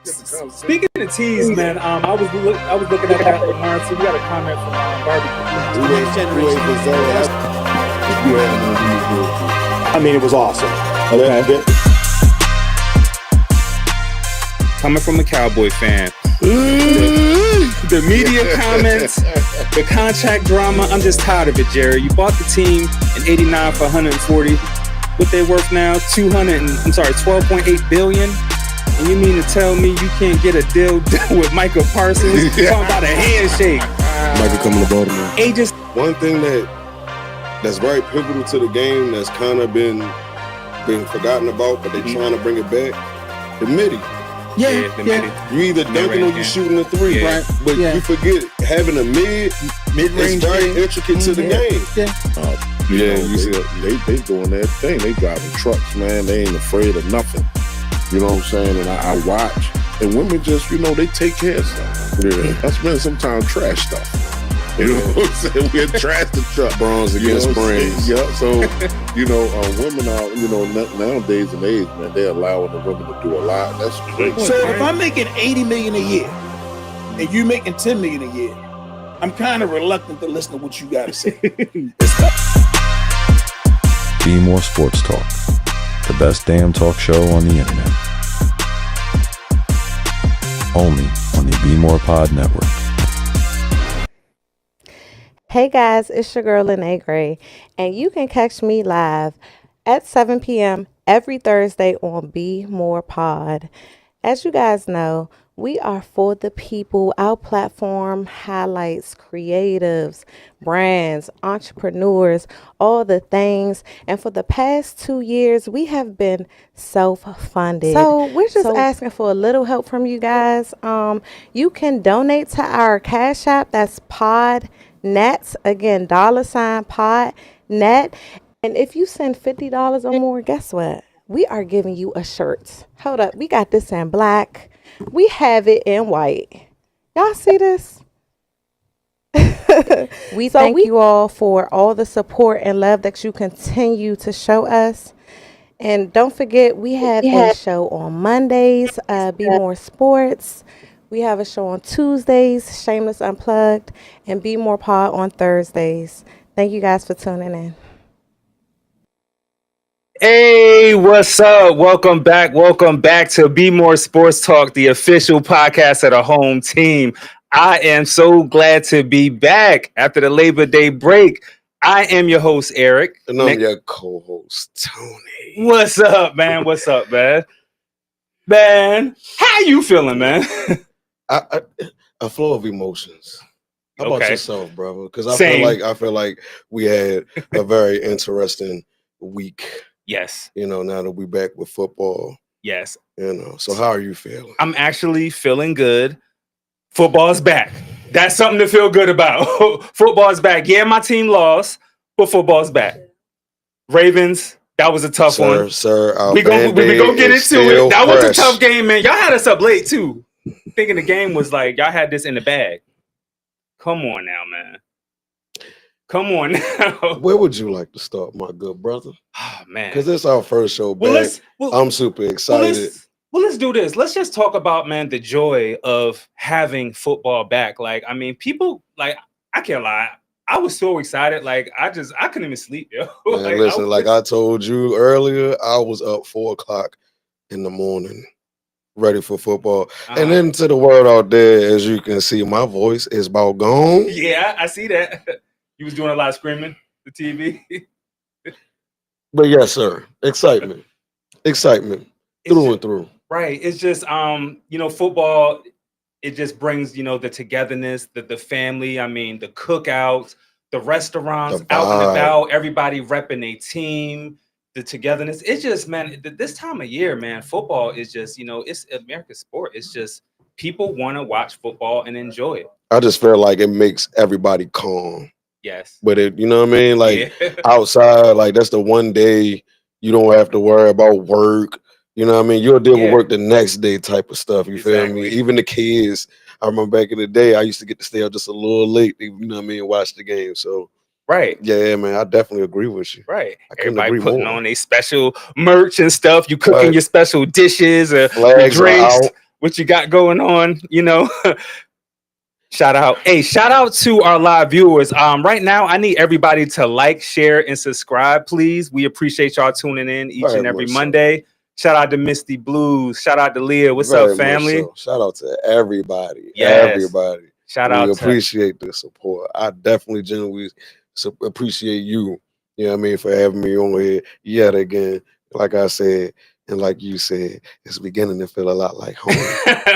Speaking of teas, man, I was looking at that Lamar. So we got a comment from I mean, it was awesome. Okay. Coming from a Cowboy fan, the media comments, the contract drama. I'm just tired of it, Jerry. You bought the team in '89 for 140. What they worth now? 12.8 billion. And you mean to tell me you can't get a deal done with Micah Parsons? Talking about a handshake. Micah coming to Baltimore. Agents. One thing that's very pivotal to the game that's kind of been forgotten about, but they're trying to bring it back. The midi. Yeah. You either dunking or you shooting a three, right? But you forget having a mid-range is very intricate to the game. You see, they doing that thing. They driving trucks, man. They ain't afraid of nothing. You know what I'm saying? And I watch, and women just, they take care of stuff. Yeah, that's been sometimes trash stuff. You know what I'm saying? We're trash the truck. Bronze against brains. Yeah, so, women are, nowadays and age, man, they're allowing the women to do a lot. That's great. So if I'm making $80 million a year and you making $10 million a year, I'm kind of reluctant to listen to what you got to say. Bmore Sports Talk, the best damn talk show on the internet. Only on the Bmorepod network. Hey guys, it's your girl Lene Gray, and you can catch me live at 7 p.m. every Thursday on Bmorepod. As you guys know, we are for the people. Our platform highlights creatives, brands, entrepreneurs, all the things. And for the past 2 years, we have been self-funded. So we're just asking for a little help from you guys. You can donate to our Cash App. That's PodNet. Again, $PodNet. And if you send $50 or more, guess what? We are giving you a shirt. Hold up. We got this in black. We have it in white. Y'all see this? We thank you all for all the support and love that you continue to show us. And don't forget, we have a show on Mondays, Bmore Sports. We have a show on Tuesdays, Shameless Unplugged, and Bmorepod on Thursdays. Thank you guys for tuning in. Hey, what's up? Welcome back to Bmore Sports Talk, the official podcast of the home team. I am so glad to be back after the Labor Day break. I am your host, Eric. And I'm your co-host, Tony. What's up, man? Man, how you feeling, man? A flow of emotions. How about yourself, brother? Because I feel like we had a very interesting week. Yes. Now that we're back with football. Yes. So how are you feeling? I'm actually feeling good. Football's back. That's something to feel good about. Football's back. Yeah, my team lost, but football's back. Ravens, that was a tough one. Sir, we gonna get into it. That was a tough game, man. Y'all had us up late, too. Thinking the game was like, y'all had this in the bag. Come on now, man. Come on now. Where would you like to start, my good brother? Oh, man. Because it's our first show back. I'm super excited. Let's do this. Let's just talk about, man, the joy of having football back. Like, I mean, people, like, I can't lie. I was so excited. Like, I couldn't even sleep, yo. Man, listen, I told you earlier, I was up 4 o'clock in the morning, ready for football. And then to the world out there, as you can see, my voice is about gone. Yeah, I see that. You was doing a lot of screaming, the TV. But yes, sir. Excitement. Through and through. Right. It's just, football, it just brings, the togetherness, the family. I mean, the cookouts, the restaurants, out and about, everybody repping a team, the togetherness. It's just, man, this time of year, man, football is just, it's America's sport. It's just people want to watch football and enjoy it. I just feel like it makes everybody calm. Yes. But it, you know what I mean? Like outside, like that's the one day you don't have to worry about work. You know what I mean? You'll deal with work the next day type of stuff. You feel me? Even the kids. I remember back in the day, I used to get to stay up just a little late, you know what I mean, and watch the game. So yeah, man, I definitely agree with you. Right. Everybody putting on a special merch and stuff. You cooking your special dishes or drinks. what you got going on, you know. Shout out. Hey, shout out to our live viewers. Right now, I need everybody to like, share, and subscribe, please. We appreciate y'all tuning in each and every Monday. Shout out to Misty Blues. Shout out to Leah. What's up, family? Shout out to everybody. Yes. Everybody. Shout out. We appreciate the support. I definitely genuinely appreciate you. You know what I mean, for having me on here yet again. Like I said, and like you said, it's beginning to feel a lot like home.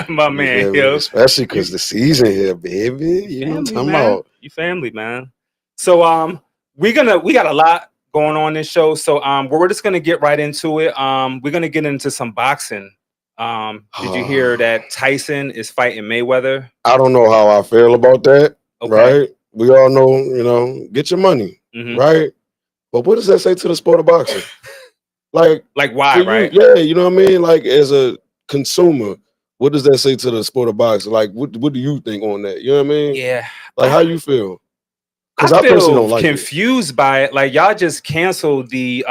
My man, yo. Especially because the season here, baby. You know what I'm talking about? You family, man. So we got a lot going on this show. So we're just gonna get right into it. We're gonna get into some boxing. Did you hear that Tyson is fighting Mayweather? I don't know how I feel about that. Okay. Right? We all know, you know, get your money, right? But what does that say to the sport of boxing? Like why, right? Yeah, you know what I mean? Like, as a consumer, what does that say to the sport of boxing? Like, what do you think on that? You know what I mean? Yeah. Like, how you feel? Because I personally don't like confused by it. Like, y'all just canceled the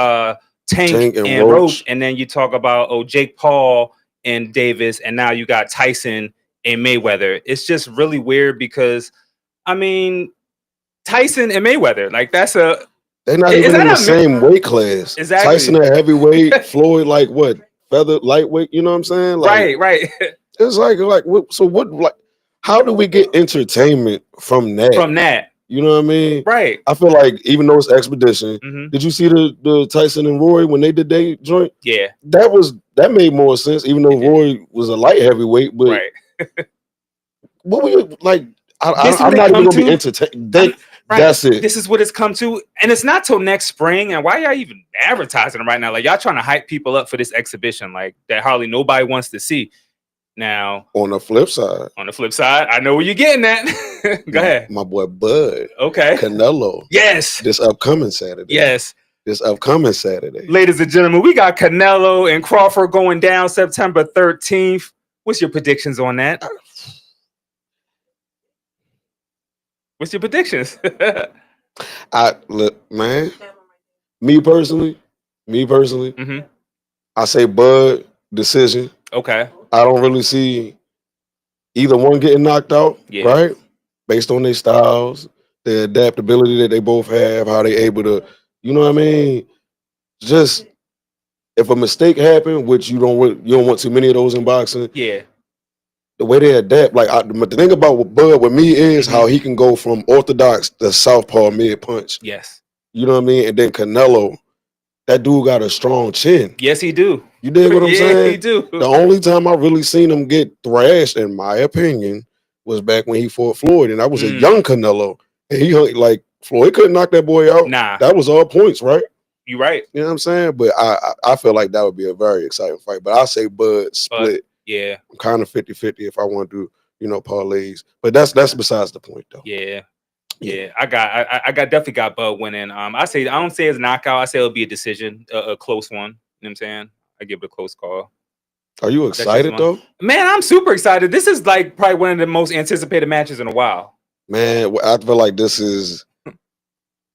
Tank and Roach, and then you talk about Jake Paul and Davis, and now you got Tyson and Mayweather. It's just really weird because, I mean, Tyson and Mayweather, like, that's a... They're not even in the same weight class. Exactly. Tyson at heavyweight, Floyd like what? Feather lightweight, you know what I'm saying? Like, right. It's like so what, like, how do we get entertainment from that? From that. You know what I mean? Right. I feel like even though it's expedition, did you see the Tyson and Roy when they did their joint? Yeah. That made more sense, even though Roy was a light heavyweight, but right. What were you like? I'm not even gonna be entertained. Right. That's it. This is what it's come to. And it's not till next spring. And why y'all even advertising right now? Like, y'all trying to hype people up for this exhibition, like, that hardly nobody wants to see. Now, on the flip side, I know where you're getting at. Go ahead. My boy Bud. Okay. Canelo. Yes. This upcoming Saturday. Yes. This upcoming Saturday. Ladies and gentlemen, we got Canelo and Crawford going down September 13th. What's your predictions on that? What's your predictions? Look, man. Me personally, I say Bud decision. Okay. I don't really see either one getting knocked out, right? Based on their styles, the adaptability that they both have, how they able to, you know what I mean? Just if a mistake happened, which you don't want too many of those in boxing. Yeah. The way they adapt, like the thing about Bud with me is how he can go from orthodox to southpaw mid punch. Yes. You know what I mean? And then Canelo, that dude got a strong chin. Yes, he do. You dig what I'm saying? Yeah, he do. The only time I really seen him get thrashed, in my opinion, was back when he fought Floyd, and that was a young Canelo. And he like Floyd couldn't knock that boy out. Nah. That was all points, right? You right. You know what I'm saying? But I feel like that would be a very exciting fight. But I say Bud split. Yeah. I'm kind of 50-50 if I want to do, parlays. But that's besides the point, though. Yeah. I definitely got Bud winning. I don't say it's knockout. I say it'll be a decision, a close one. You know what I'm saying? I give it a close call. Are you excited though? Man, I'm super excited. This is like probably one of the most anticipated matches in a while. Man, I feel like this is,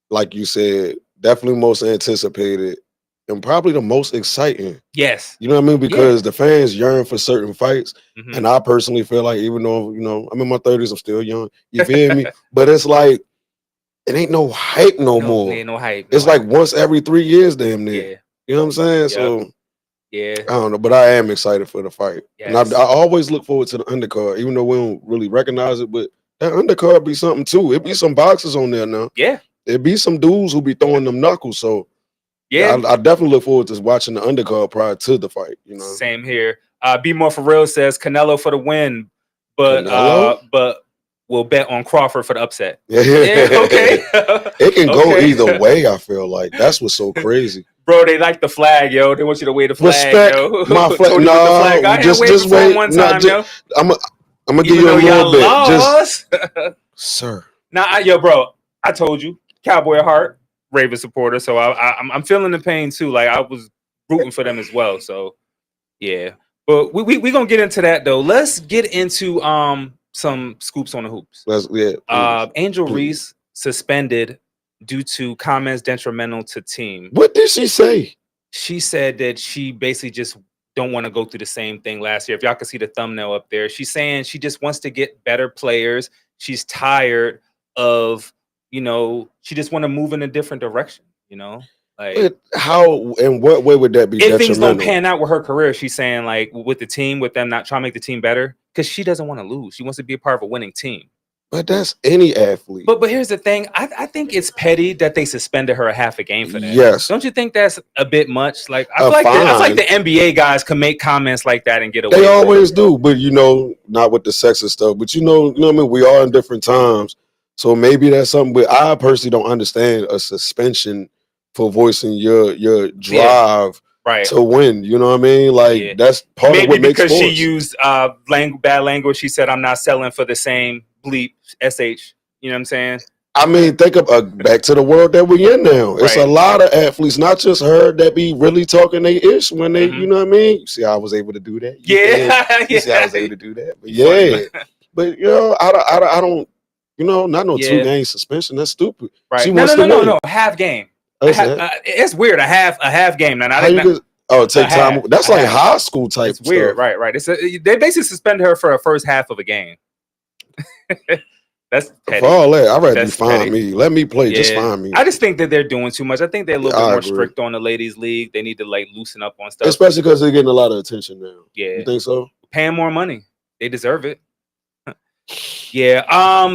like you said, definitely most anticipated and probably the most exciting. Yes. You know what I mean? Because the fans yearn for certain fights. And I personally feel like, even though, I'm in my 30s, I'm still young. You feel me? But it's like, it ain't no hype no more. Ain't no hype. It's like once every 3 years, damn near. Yeah. You know what I'm saying? Yep. So, yeah. I don't know, but I am excited for the fight. Yes. And I always look forward to the undercard, even though we don't really recognize it, but that undercard be something too. It be some boxers on there now. Yeah. It be some dudes who be throwing them knuckles. So, yeah, I definitely look forward to watching the undercard prior to the fight. Same here. Bmore for real says Canelo for the win, but we'll bet on Crawford for the upset. Yeah, okay. It can go either way. I feel like that's what's so crazy, bro. They like the flag, yo. They want you to wave the flag. Respect yo. my flag. No, just wait. One time, yo. I'm gonna give you a little bit, lost. Sir. Nah, yo, bro. I told you, Cowboy at heart. Raven supporter, so I'm feeling the pain too. Like, I was rooting for them as well. So yeah, but we gonna get into that though. Let's get into some scoops on the hoops. Angel Reese suspended due to comments detrimental to team. What did she say? She said that she basically just don't want to go through the same thing last year. If y'all can see the thumbnail up there, she's saying she just wants to get better players. She's tired of, she just want to move in a different direction, Like, but how and what way would that be if things don't detrimental? pan out with her career, she's saying, like, with the team, with them not trying to make the team better, because she doesn't want to lose. She wants to be a part of a winning team. But that's any athlete. But here's the thing. I think it's petty that they suspended her a half a game for that. Yes. Don't you think that's a bit much? Like, I feel like the NBA guys can make comments like that and get away. They always do, but not with the sexist stuff. But you know what I mean? We are in different times. So maybe that's something, but I personally don't understand a suspension for voicing your drive to win. You know what I mean? Like that's part of what makes sports. Maybe because she used bad language. She said, "I'm not selling for the same bleep sh." You know what I'm saying? I mean, think of back to the world that we're in now. It's a lot of athletes, not just her, that be really talking they ish when they, you know what I mean? You see how I was able to do that? You see how I was able to do that? But but I don't. Not no 2 game suspension. That's stupid. Right? She no. Half game. It's weird. A half game. Now, take time. That's like high school type. It's weird. Right. They basically suspended her for a first half of a game. That's petty. For all that, I'd rather find me. Let me play. Just find me. I just think that they're doing too much. I think they're a little bit more strict on the ladies' league. They need to loosen up on stuff, especially because they're getting a lot of attention now. Yeah, you think so? Paying more money, they deserve it. Yeah.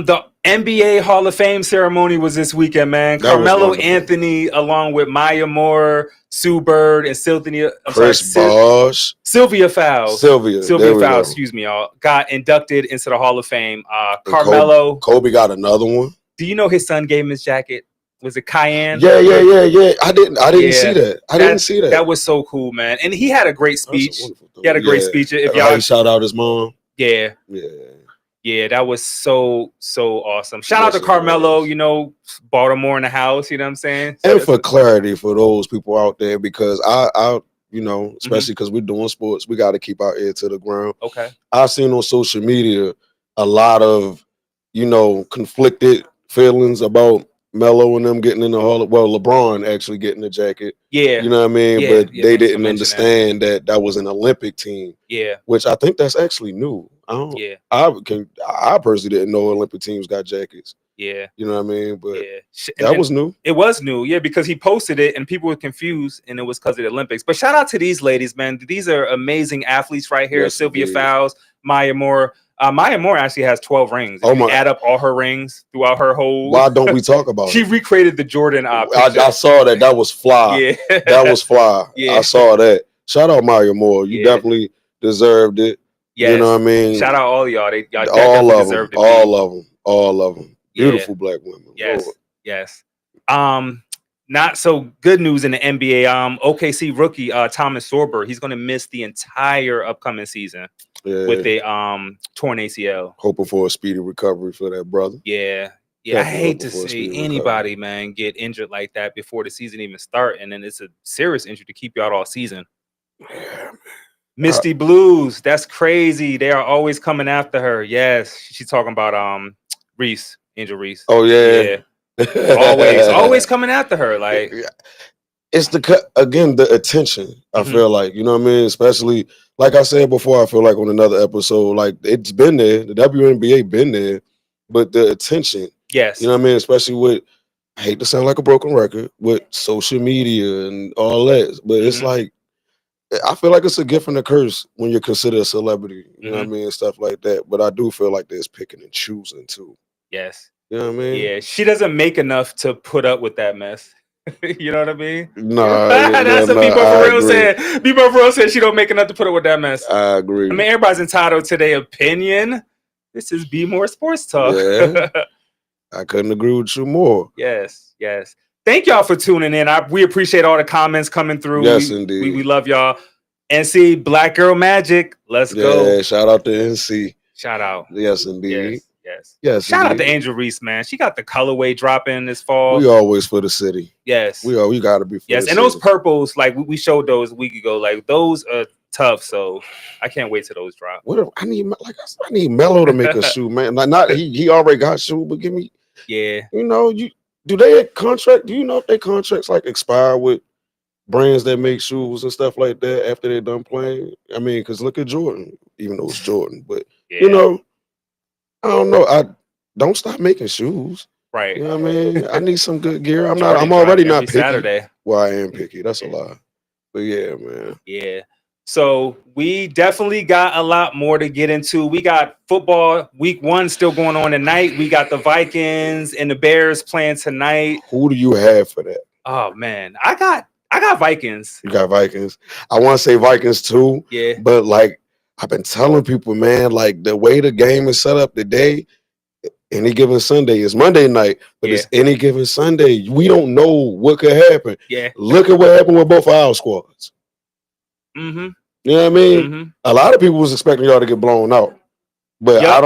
The NBA Hall of Fame ceremony was this weekend, man. Carmelo Anthony, along with Maya Moore, Sue Bird, and Sylvia Fowles. Sylvia Fowles, excuse me, y'all, got inducted into the Hall of Fame. Carmelo. Kobe got another one. Do you know his son gave him his jacket? Was it Cayenne? Yeah. I didn't see that. I didn't see that. That was so cool, man. And he had a great speech. He had a great speech. If y'all shout out his mom. Yeah, that was so awesome. Shout out to Carmelo, Baltimore in the house, you know what I'm saying? And for clarity for those people out there, because I especially because we're doing sports, we got to keep our ear to the ground. Okay. I've seen on social media a lot of, conflicted feelings about Melo and them getting in the Hall of, LeBron actually getting the jacket. Yeah. You know what I mean? Yeah, but they didn't understand that was an Olympic team. Yeah. Which I think that's actually new. I personally didn't know Olympic teams got jackets. Yeah. You know what I mean? But that was new. It was new, because he posted it and people were confused and it was because of the Olympics. But shout out to these ladies, man. These are amazing athletes right here. Yes, Sylvia Fowles, Maya Moore. Maya Moore actually has 12 rings. If you add up all her rings throughout her whole. Why don't we talk about it? She recreated the Jordan. I saw that. That was fly. Yeah. That was fly. Yeah. I saw that. Shout out Maya Moore. You definitely deserved it. Yes. You know what I mean? Shout out all y'all. Y'all all of them. All of them. Beautiful black women. Yes. Lord. Yes. Not so good news in the NBA. OKC rookie Thomas Sorber, he's going to miss the entire upcoming season with a torn ACL. Hoping for a speedy recovery for that brother. Yeah. I hate to see anybody, man, get injured like that before the season even start, and then it's a serious injury to keep you out all season. Yeah, Misty Blues, that's crazy. They are always coming after her. Yes, she's talking about Reese, Angel Reese. Oh yeah. always coming after her. Like it's the attention. I feel like, you know what I mean? Especially like I said before, I feel like on another episode, like it's been there. The WNBA been there, but the attention. Yes. You know what I mean? Especially with, I hate to sound like a broken record, with social media and all that. But it's like, I feel like it's a gift and a curse when you're considered a celebrity. You know what I mean? Stuff like that. But I do feel like there's picking and choosing too. Yes. You know what I mean? Yeah, she doesn't make enough to put up with that mess. You know what I mean? No, that's what people for real said. People for real said she don't make enough to put up with that mess. I agree. I mean, everybody's entitled to their opinion. This is Bmore Sports Talk. Yeah, I couldn't agree with you more. Yes. Thank y'all for tuning in. We appreciate all the comments coming through. Yes, indeed. We love y'all. NC Black Girl Magic. Let's go. Yeah, shout out to NC. Shout out. Yes, indeed. Yes. Shout out to Angel Reese, man. She got the colorway dropping this fall. We always for the city. Yes. We gotta be for the city. And those purples, like we showed those a week ago, like those are tough. So I can't wait till those drop. I need Melo to make a shoe, man. Not he already got shoe, but give me. Yeah. Do they contract? Do you know if their contracts like expire with brands that make shoes and stuff like that after they're done playing. I mean, because look at Jordan, even though it's Jordan, but you know, I don't know. I don't stop making shoes. Right. You know what I mean? I need some good gear. I'm Jordan already drop not every picky. Saturday. Well, I am picky. That's a lie. But yeah, man. Yeah. So we definitely got a lot more to get into. We got football week 1 still going on tonight. We got the Vikings and the Bears playing tonight. Who do you have for that? Oh man, I got Vikings. You got Vikings. I want to say Vikings too. Yeah. But like I've been telling people, man, like the way the game is set up today, any given Sunday is Monday night, but it's any given Sunday. We don't know what could happen. Yeah. Look at what happened with both our squads. Mm-hmm. You know what I mean? Mm-hmm. A lot of people was expecting y'all to get blown out, but I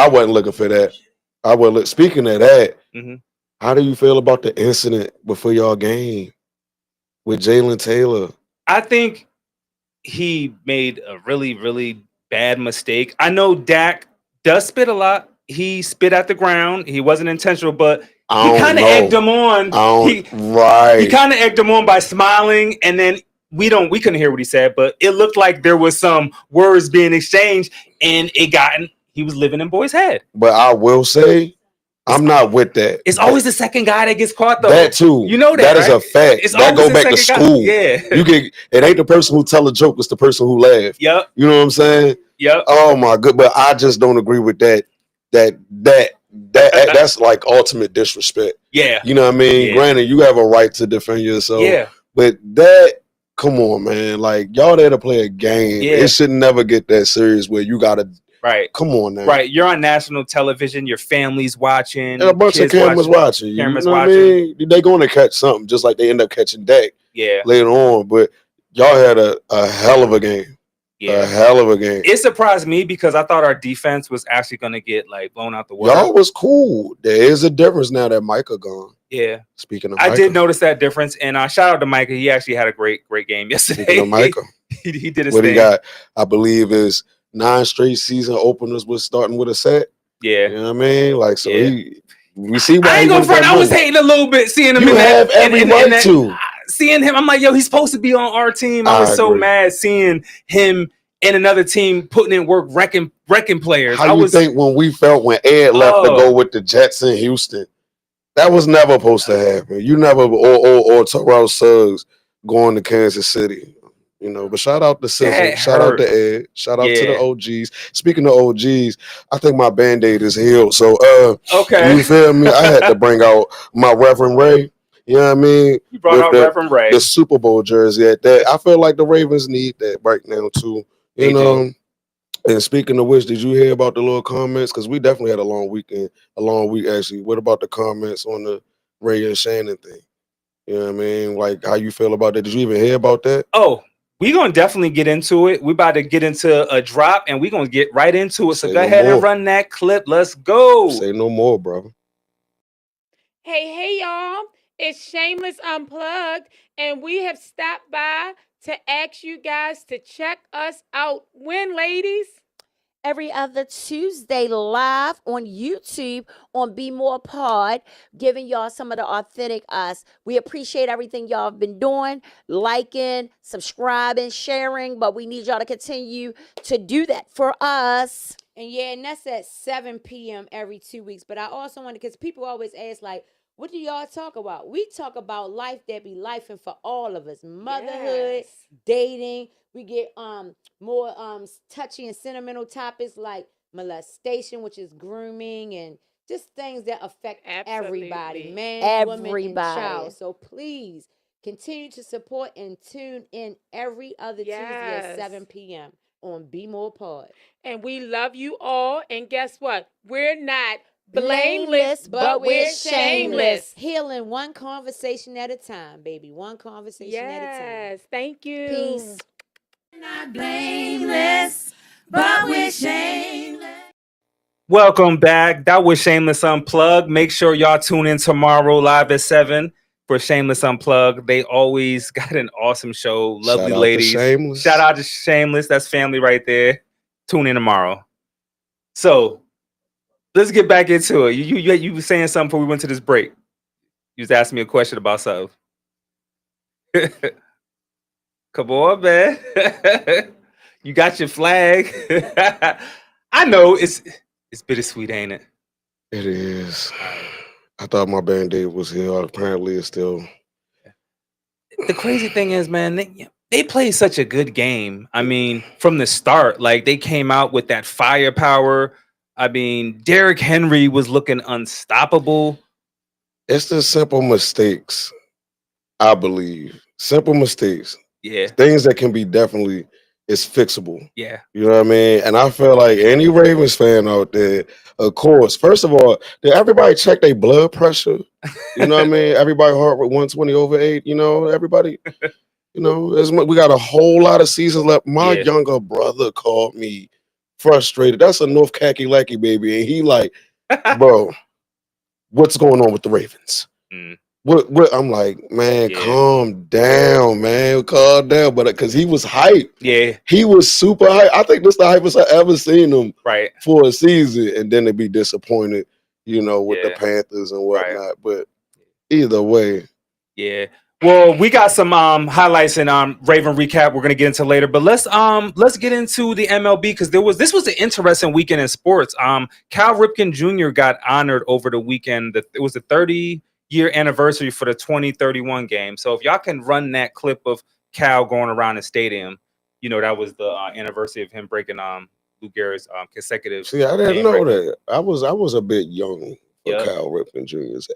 wasn't looking for that. I would look. Speaking of that, how do you feel about the incident before y'all game with Jalen Taylor? I think he made a really, really bad mistake. I know Dak does spit a lot. He spit at the ground. He wasn't intentional, but he kind of egged him on. He kind of egged him on by smiling, and then we couldn't hear what he said, but it looked like there was some words being exchanged, and he was living in boy's head. But I will say, I'm not with that. It's always the second guy that gets caught, though. That too. You know that, that right? is a fact. It's that go back to school. Yeah. It ain't the person who tell a joke, it's the person who laugh. Yep. You know what I'm saying? Yep. Oh my good, but I just don't agree with that. That's like ultimate disrespect. Yeah. You know what I mean? Yeah. Granted, you have a right to defend yourself. Yeah. But that, come on, man. Like, y'all there to play a game. Yeah. It should never get that serious where you gotta come on now. Right. You're on national television, your family's watching. And a bunch of cameras watching. Cameras you know watching. What I mean? They're gonna catch something just like they end up catching Dak later on. But y'all had a hell of a game. Yeah. A hell of a game. It surprised me because I thought our defense was actually gonna get like blown out the water. Y'all was cool. There is a difference now that Micah gone. Yeah. Speaking of I Micah. did notice that difference. And shout out to Micah. He actually had a great game yesterday. Speaking of Micah. he did his what thing. He got, I believe, is 9 straight season openers was starting with a set. Yeah. You know what I mean? Like, so we see why I ain't gonna front. I was hating a little bit seeing him you in have that. Every right to. Seeing him, I'm like, yo, he's supposed to be on our team. I was so mad seeing him and another team putting in work, wrecking players. How you think when we felt when Ed left to go with the Jets in Houston? That was never supposed to happen. You never or Terrell Suggs going to Kansas City. You know, but shout out to Sizzle, shout out to Ed, shout out to the OGs. Speaking of OGs, I think my Band-Aid is healed. So okay. You feel me? I had to bring out my Reverend Ray. You know what I mean? You brought out Reverend Ray. The Super Bowl jersey at that. I feel like the Ravens need that right now too. You know. And speaking of which, did you hear about the little comments? Because we definitely had a long week actually. What about the comments on the Ray and Shannon thing? You know what I mean? Like how you feel about that? Did you even hear about that? Oh, we're gonna definitely get into it. We're about to get into a drop and we're gonna get right into it. So go ahead and run that clip. Let's go. Say no more, bro. Hey, y'all. It's Shameless Unplugged, and we have stopped by to ask you guys to check us out. When, ladies? Every other Tuesday live on YouTube on Bmorepod, giving y'all some of the authentic us. We appreciate everything y'all have been doing, liking, subscribing, sharing, but we need y'all to continue to do that for us. And that's at 7 p.m. every 2 weeks. But I also want to, because people always ask, like, what do y'all talk about? We talk about life that be lifing for all of us. Motherhood, dating. We get more touchy and sentimental topics like molestation, which is grooming, and just things that affect everybody, man, woman, and child. So please continue to support and tune in every other Tuesday at 7 p.m. on Bmorepod. And we love you all. And guess what? We're not blameless, but we're shameless. Healing one conversation at a time, baby. One conversation at a time. Yes, thank you. Peace. Not blameless, but we're shameless. Welcome back. That was Shameless Unplugged. Make sure y'all tune in tomorrow live at 7 for Shameless Unplugged. They always got an awesome show. Lovely ladies. Shout out to Shameless. That's family right there. Tune in tomorrow. So let's get back into it. You were saying something before we went to this break. You was asking me a question about something. Come on, man. You got your flag. I know it's bittersweet, ain't it? It is. I thought my Band-Aid was here. Apparently, it's still. The crazy thing is, man, they played such a good game. I mean, from the start, like they came out with that firepower. I mean, Derrick Henry was looking unstoppable. It's the simple mistakes, I believe. Simple mistakes. Yeah. Things that can be definitely is fixable. Yeah. You know what I mean? And I feel like any Ravens fan out there, of course, first of all, did everybody check their blood pressure? You know what I mean? Everybody heart rate 120 over 8, you know, everybody, you know, we got a whole lot of seasons left. My younger brother called me frustrated. That's a North Kakalaki baby. And he like, bro, what's going on with the Ravens? What I'm like, man, calm down, man, calm down. But because he was hyped, he was super hyped. I think this the hypest I ever seen him for a season, and then to be disappointed, you know, with the Panthers and whatnot. But either way, well, we got some highlights and Raven recap we're gonna get into later. But let's get into the MLB because this was an interesting weekend in sports. Cal Ripken Jr. got honored over the weekend. It was the 30-year anniversary for the 2031 game. So if y'all can run that clip of Cal going around the stadium, you know, that was the anniversary of him breaking Lou Gehrig's consecutive. See, I didn't game know record. that. I was a bit young for Cal Ripken Jr.'s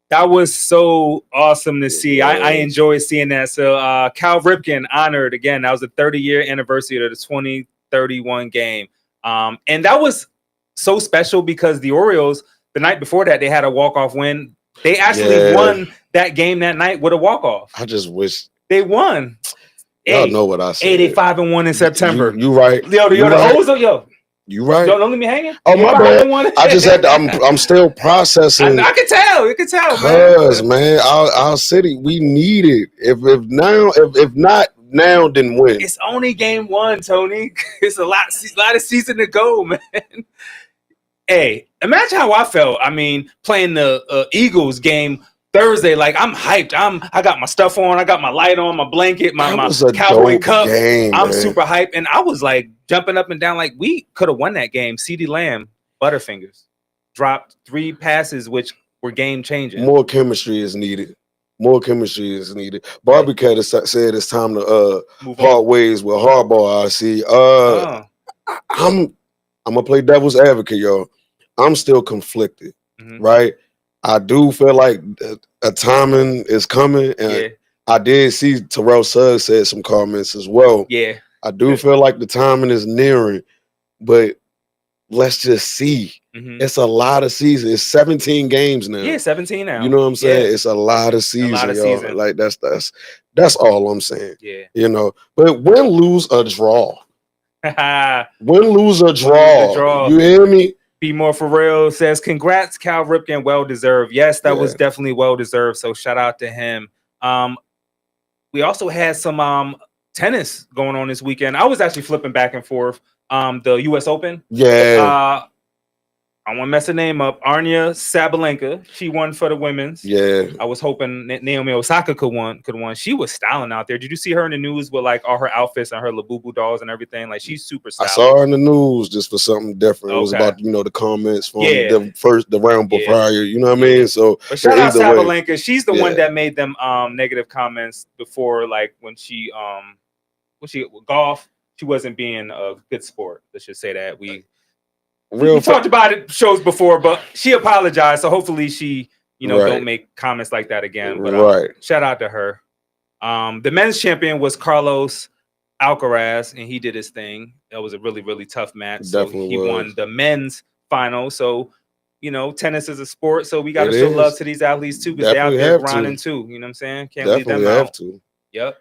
That was so awesome to see. I enjoyed seeing that. So Cal Ripken honored again. That was the 30-year anniversary of the 2031 game. And that was so special because the Orioles, the night before that, they had a walk-off win. They actually won that game that night with a walk-off. I just wish they won. Y'all know what I said. 85-1 in September. You right. Yo, You the right. O's, yo. You right. Yo, don't leave me hanging. Oh, my bad. I just had to, I'm still processing. I can tell. You can tell, Cause man, our city, we need it. If not now, then when? It's only game one, Tony. It's a lot of season to go, man. Hey, imagine how I felt. I mean, playing the Eagles game Thursday, like I'm hyped. I got my stuff on. I got my light on, my blanket, my Cowboy cup. I'm super hyped, and I was like jumping up and down. Like we could have won that game. CeeDee Lamb, Butterfingers, dropped 3 passes, which were game changing. More chemistry is needed. More chemistry is needed. Barbie has said it's time to part ways with Harbaugh. I see. I'm gonna play devil's advocate, y'all. I'm still conflicted, right? I do feel like a timing is coming, and I did see Terrell Suggs said some comments as well. I do feel like the timing is nearing, but let's just see. It's a lot of season. It's 17 games now. Yeah, 17 now. You know what I'm saying? It's a lot of season, y'all. Like that's all I'm saying. Yeah. You know, but win, lose, or draw. Win, lose, or draw. You hear me? Bmore for real says, congrats, Cal Ripken, well deserved. Yes, that was definitely well deserved. So shout out to him. We also had some tennis going on this weekend. I was actually flipping back and forth. The US Open. I want to mess her name up. Arnia Sabalenka. She won for the women's. I was hoping Naomi Osaka could won. She was styling out there. Did you see her in the news with like all her outfits and her Labubu dolls and everything? Like she's super stylish. I saw her in the news just for something different. It was about the comments from the round prior. You know what I mean? So but shout out Sabalenka. She's the one that made them negative comments before, like when she golf. She wasn't being a good sport. Let's just say that we talked about it shows before, but she apologized. So hopefully she, don't make comments like that again. But shout out to her. The men's champion was Carlos Alcaraz, and he did his thing. That was a really, really tough match. Definitely so he won the men's final. So, tennis is a sport. So we got to show love to these athletes too, because they're out there grinding too. You know what I'm saying? Can't leave them out. Yep.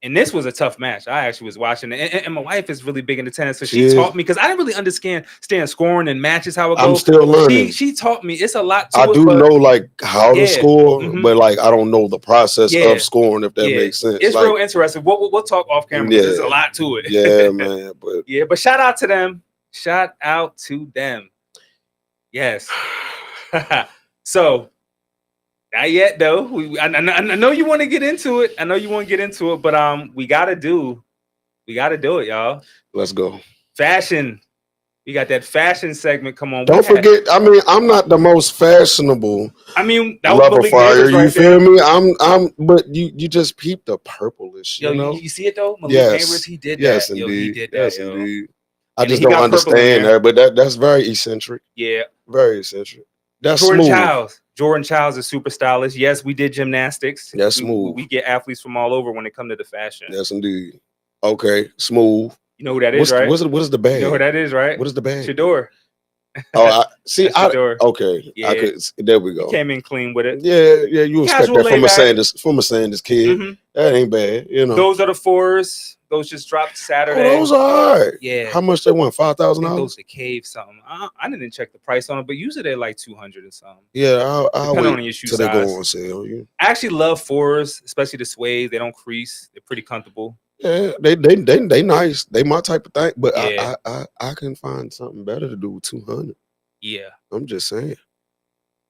And this was a tough match. I actually was watching it. And my wife is really big into tennis. So she taught me, because I didn't really understand scoring and matches, how it goes. I'm still learning. She taught me. It's a lot to I it. do know like how to score, but like I don't know the process of scoring, if that makes sense. It's real interesting. We'll talk off camera. There's a lot to it. Yeah, man. But shout out to them. Shout out to them. Yes. So not yet though. I know you want to get into it. But we gotta do it, y'all. Let's go. Fashion. We got that fashion segment. Come on. Don't forget. I mean, I'm not the most fashionable. I mean, that was lover fire. You feel me? I'm. But you just peep the purplish. Yo, you know? You see it though? Malik Neighbors, he did that. Yes, indeed. indeed. He did that. Yes, yo. indeed. I just don't understand that, but that's very eccentric. Yeah, very eccentric. That's Jordan smooth. Childs. Jordan Childs is super stylish. Yes, we did gymnastics. That's smooth. We get athletes from all over when it comes to the fashion. Yes, indeed. Okay, smooth. You know who that is, right? What is the bag? You know who that is, right? What is the bag? Shador. Oh, see, okay. Yeah. I could. There we go. He came in clean with it. Yeah. You expect that from a Sanders kid. Mm-hmm. That ain't bad. Those are the fours. Those just dropped Saturday. Oh, those are hard. Yeah. How much they want? $5,000. Those the cave something. I didn't check the price on it, but usually they're like 200 or something. Yeah, I'll wait on your shoe till size. They go on sale. Yeah. I actually love fours, especially the suede. They don't crease. They're pretty comfortable. Yeah, they nice. They my type of thing. But I can find something better to do with 200. Yeah. I'm just saying.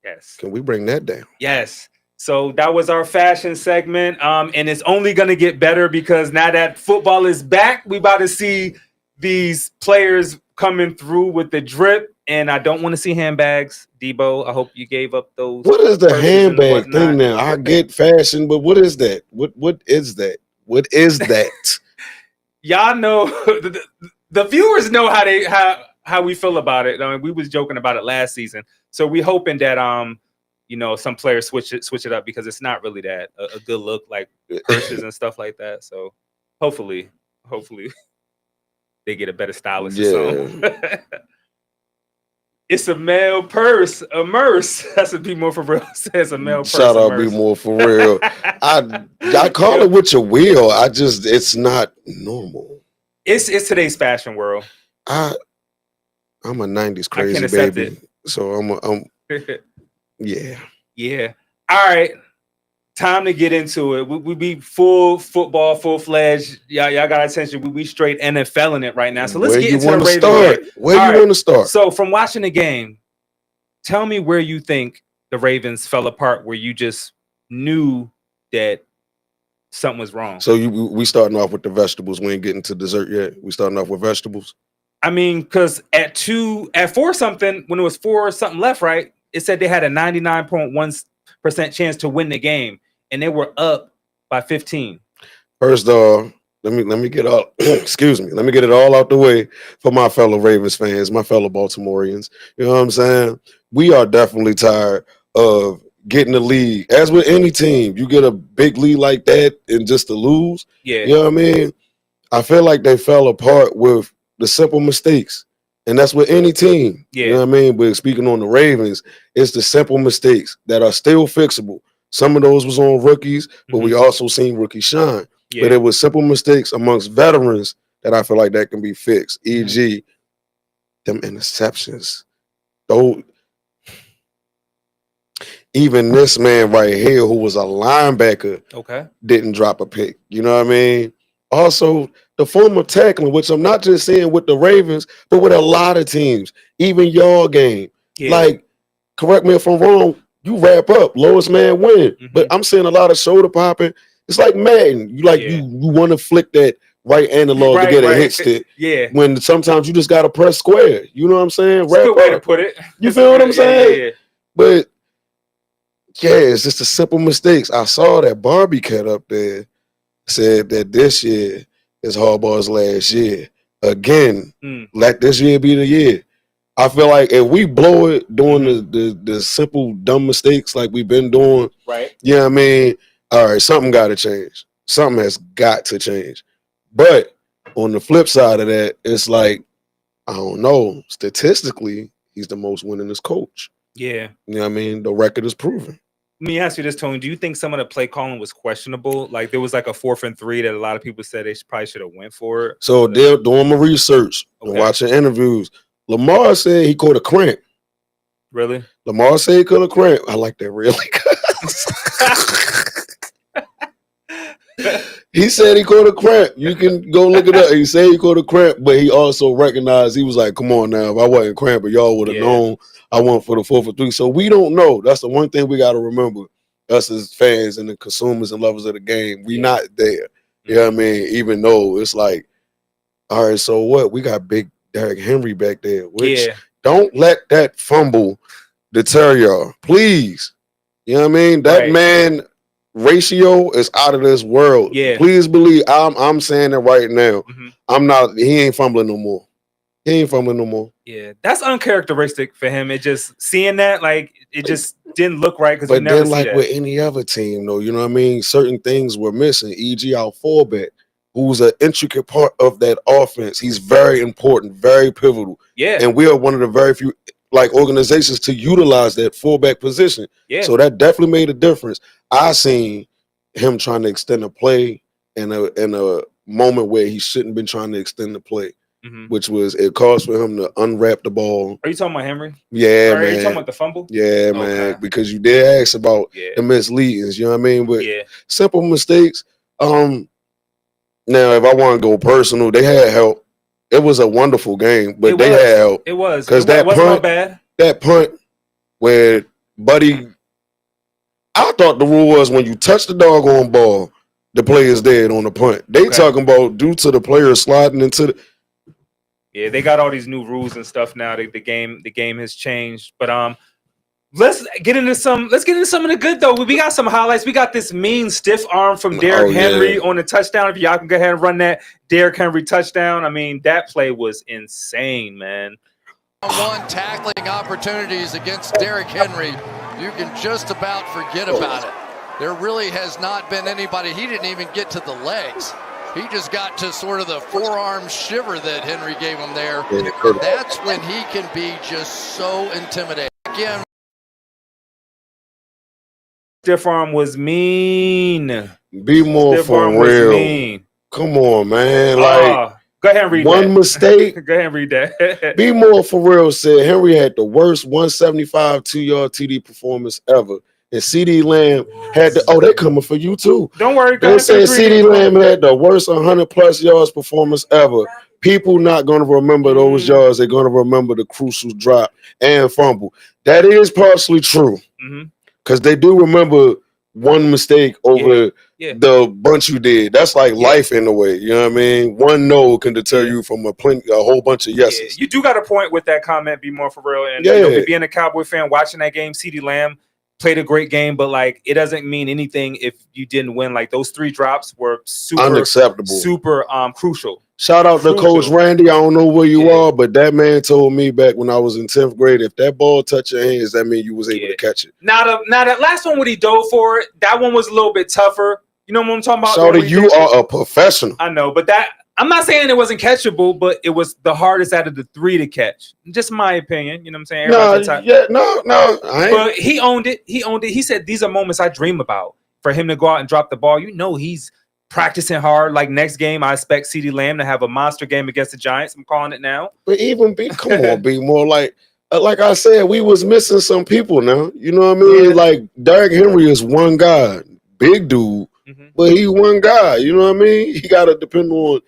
Yes. Can we bring that down? Yes. So that was our fashion segment. And it's only going to get better because now that football is back, we about to see these players coming through with the drip. And I don't want to see handbags. Debo, I hope you gave up those. What is the handbag thing now? I get fashion, but what is that? What is that? What is that? Y'all know, the viewers know how we feel about it. I mean, we was joking about it last season. So we hoping that some players switch it up, because it's not really that a good look, like purses and stuff like that. So hopefully they get a better stylist or something. It's a male purse, a merce. That's what Bmore for real says. A male purse. Shout out Bmore for real. I call it with your wheel. It's not normal. It's today's fashion world. I'm a 90s crazy baby. So I'm Yeah. All right. Time to get into it. We be full football, full-fledged. Y'all got attention. We straight NFL in it right now. So let's get into the Ravens game. Where you want to start? So from watching the game, tell me where you think the Ravens fell apart, where you just knew that something was wrong. So we starting off with the vegetables. We ain't getting to dessert yet. We starting off with vegetables. I mean, because at 4 something, when it was 4 something left, right? It said they had a 99.1% chance to win the game, and they were up by 15. First off, let me get all excuse me. Let me get it all out the way for my fellow Ravens fans, my fellow Baltimoreans. You know what I'm saying? We are definitely tired of getting the lead. As with any team, you get a big lead like that and just to lose. Yeah. You know what I mean? I feel like they fell apart with the simple mistakes. And that's with any team. Yeah. You know what I mean? But speaking on the Ravens, it's the simple mistakes that are still fixable. Some of those was on rookies, but we also seen rookies shine. Yeah. But it was simple mistakes amongst veterans that I feel like that can be fixed. E.g., them interceptions. Though even this man right here, who was a linebacker, didn't drop a pick. You know what I mean? Also, the form of tackling, which I'm not just saying with the Ravens, but with a lot of teams, even your game. Yeah. Like, correct me if I'm wrong, you wrap up, lowest man win. But I'm seeing a lot of shoulder popping. It's like Madden. You want to flick that right analog to get a hit stick. Yeah. When sometimes you just got to press square. You know what I'm saying? That's a good way to put it. You feel what I'm saying? Yeah. But yeah, it's just the simple mistakes. I saw that Barbie cat up there said that this year is Harbaugh's last year. Again, let this year be the year. I feel like if we blow it doing the simple dumb mistakes like we've been doing, right? You know what I mean? All right, something got to change. Something has got to change. But on the flip side of that, it's like, I don't know. Statistically, he's the most winningest coach. Yeah. You know what I mean? The record is proven. Let me ask you this, Tony. Do you think some of the play calling was questionable? Like there was like a 4th and 3 that a lot of people said they probably should have went for it. So they're doing my research and watching interviews. Lamar said he caught a cramp. Really? Lamar said he caught a cramp. I like that really. He said he caught a cramp. You can go look it up. He said he caught a cramp, but he also recognized, he was like, come on now, if I wasn't cramping, y'all would have known I went for the 4 for 3. So we don't know. That's the one thing we got to remember. Us as fans and the consumers and lovers of the game, we not there. You know what I mean? Even though it's like, all right, so what? We got big Derrick Henry back there. Which don't let that fumble deter y'all. Please. You know what I mean? That man ratio is out of this world. Yeah. Please believe I'm saying it right now. He ain't fumbling no more. He ain't fumbling no more. Yeah, that's uncharacteristic for him. It just seeing that, like, it just didn't look right because But never then, see like that. with any other team, though, you know what I mean? Certain things were missing. E.g., our fullback, who's an intricate part of that offense. He's very important, very pivotal. Yeah. And we are one of the very few organizations to utilize that fullback position. Yeah. So that definitely made a difference. I seen him trying to extend a play in a moment where he shouldn't been trying to extend the play. Which was it caused for him to unwrap the ball. Are you talking about Henry? Yeah, Or man. Are you talking about the fumble? Yeah, man. Because you did ask about the misleadings, you know what I mean? But simple mistakes. Now, if I want to go personal, they had help. It was a wonderful game, but they had help. It was. Because that wasn't punt, bad. that punt where Buddy, I thought the rule was when you touch the doggone ball, the play is dead on the punt. They talking about due to the player sliding into the. Yeah, they got all these new rules and stuff now. The game has changed. But let's get into some of the good though. We got some highlights. We got this mean stiff arm from Derrick Henry on the touchdown. If y'all can go ahead and run that Derrick Henry touchdown. I mean, that play was insane, man. One tackling opportunities against Derrick Henry. You can just about forget about it. There really has not been anybody. He didn't even get to the legs. He just got to sort of the forearm shiver that Henry gave him there. That's when he can be just so intimidating. Again, stiff arm was mean. Bmore Stiff for arm was real. mean. Come on, man. Like, go ahead and read one that. mistake. Go ahead and read that. Bmore for real said Henry had the worst 175 2-yard TD performance ever. And CeeDee Lamb had the they coming for you too. Don't worry. They said CeeDee Lamb had the worst 100+ yards performance ever. People not going to remember those yards. They're going to remember the crucial drop and fumble. That is partially true. Because they do remember one mistake over the bunch you did. That's like life in a way. You know what I mean? One no can deter you from a whole bunch of yeses. You do got a point with that comment, Be More for real. And being a Cowboy fan, watching that game, CeeDee Lamb played a great game, but like it doesn't mean anything if you didn't win. Like those 3 drops were super unacceptable, super crucial. Shout out to Coach Randy. I don't know where you are, but that man told me back when I was in 10th grade, if that ball touched your hands, that means you was able to catch it. Now that last one when he dove for it, that one was a little bit tougher. You know what I'm talking about? Shawty, you are a professional. I know, but I'm not saying it wasn't catchable, but it was the hardest out of the 3 to catch. Just my opinion. You know what I'm saying? No. But he owned it. He said, these are moments I dream about. For him to go out and drop the ball, he's practicing hard. Like next game, I expect CeeDee Lamb to have a monster game against the Giants. I'm calling it now. But even come on, be more like I said, we was missing some people now. You know what I mean? Yeah. Like Derrick Henry is one guy, big dude, but he one guy. You know what I mean? He got to depend on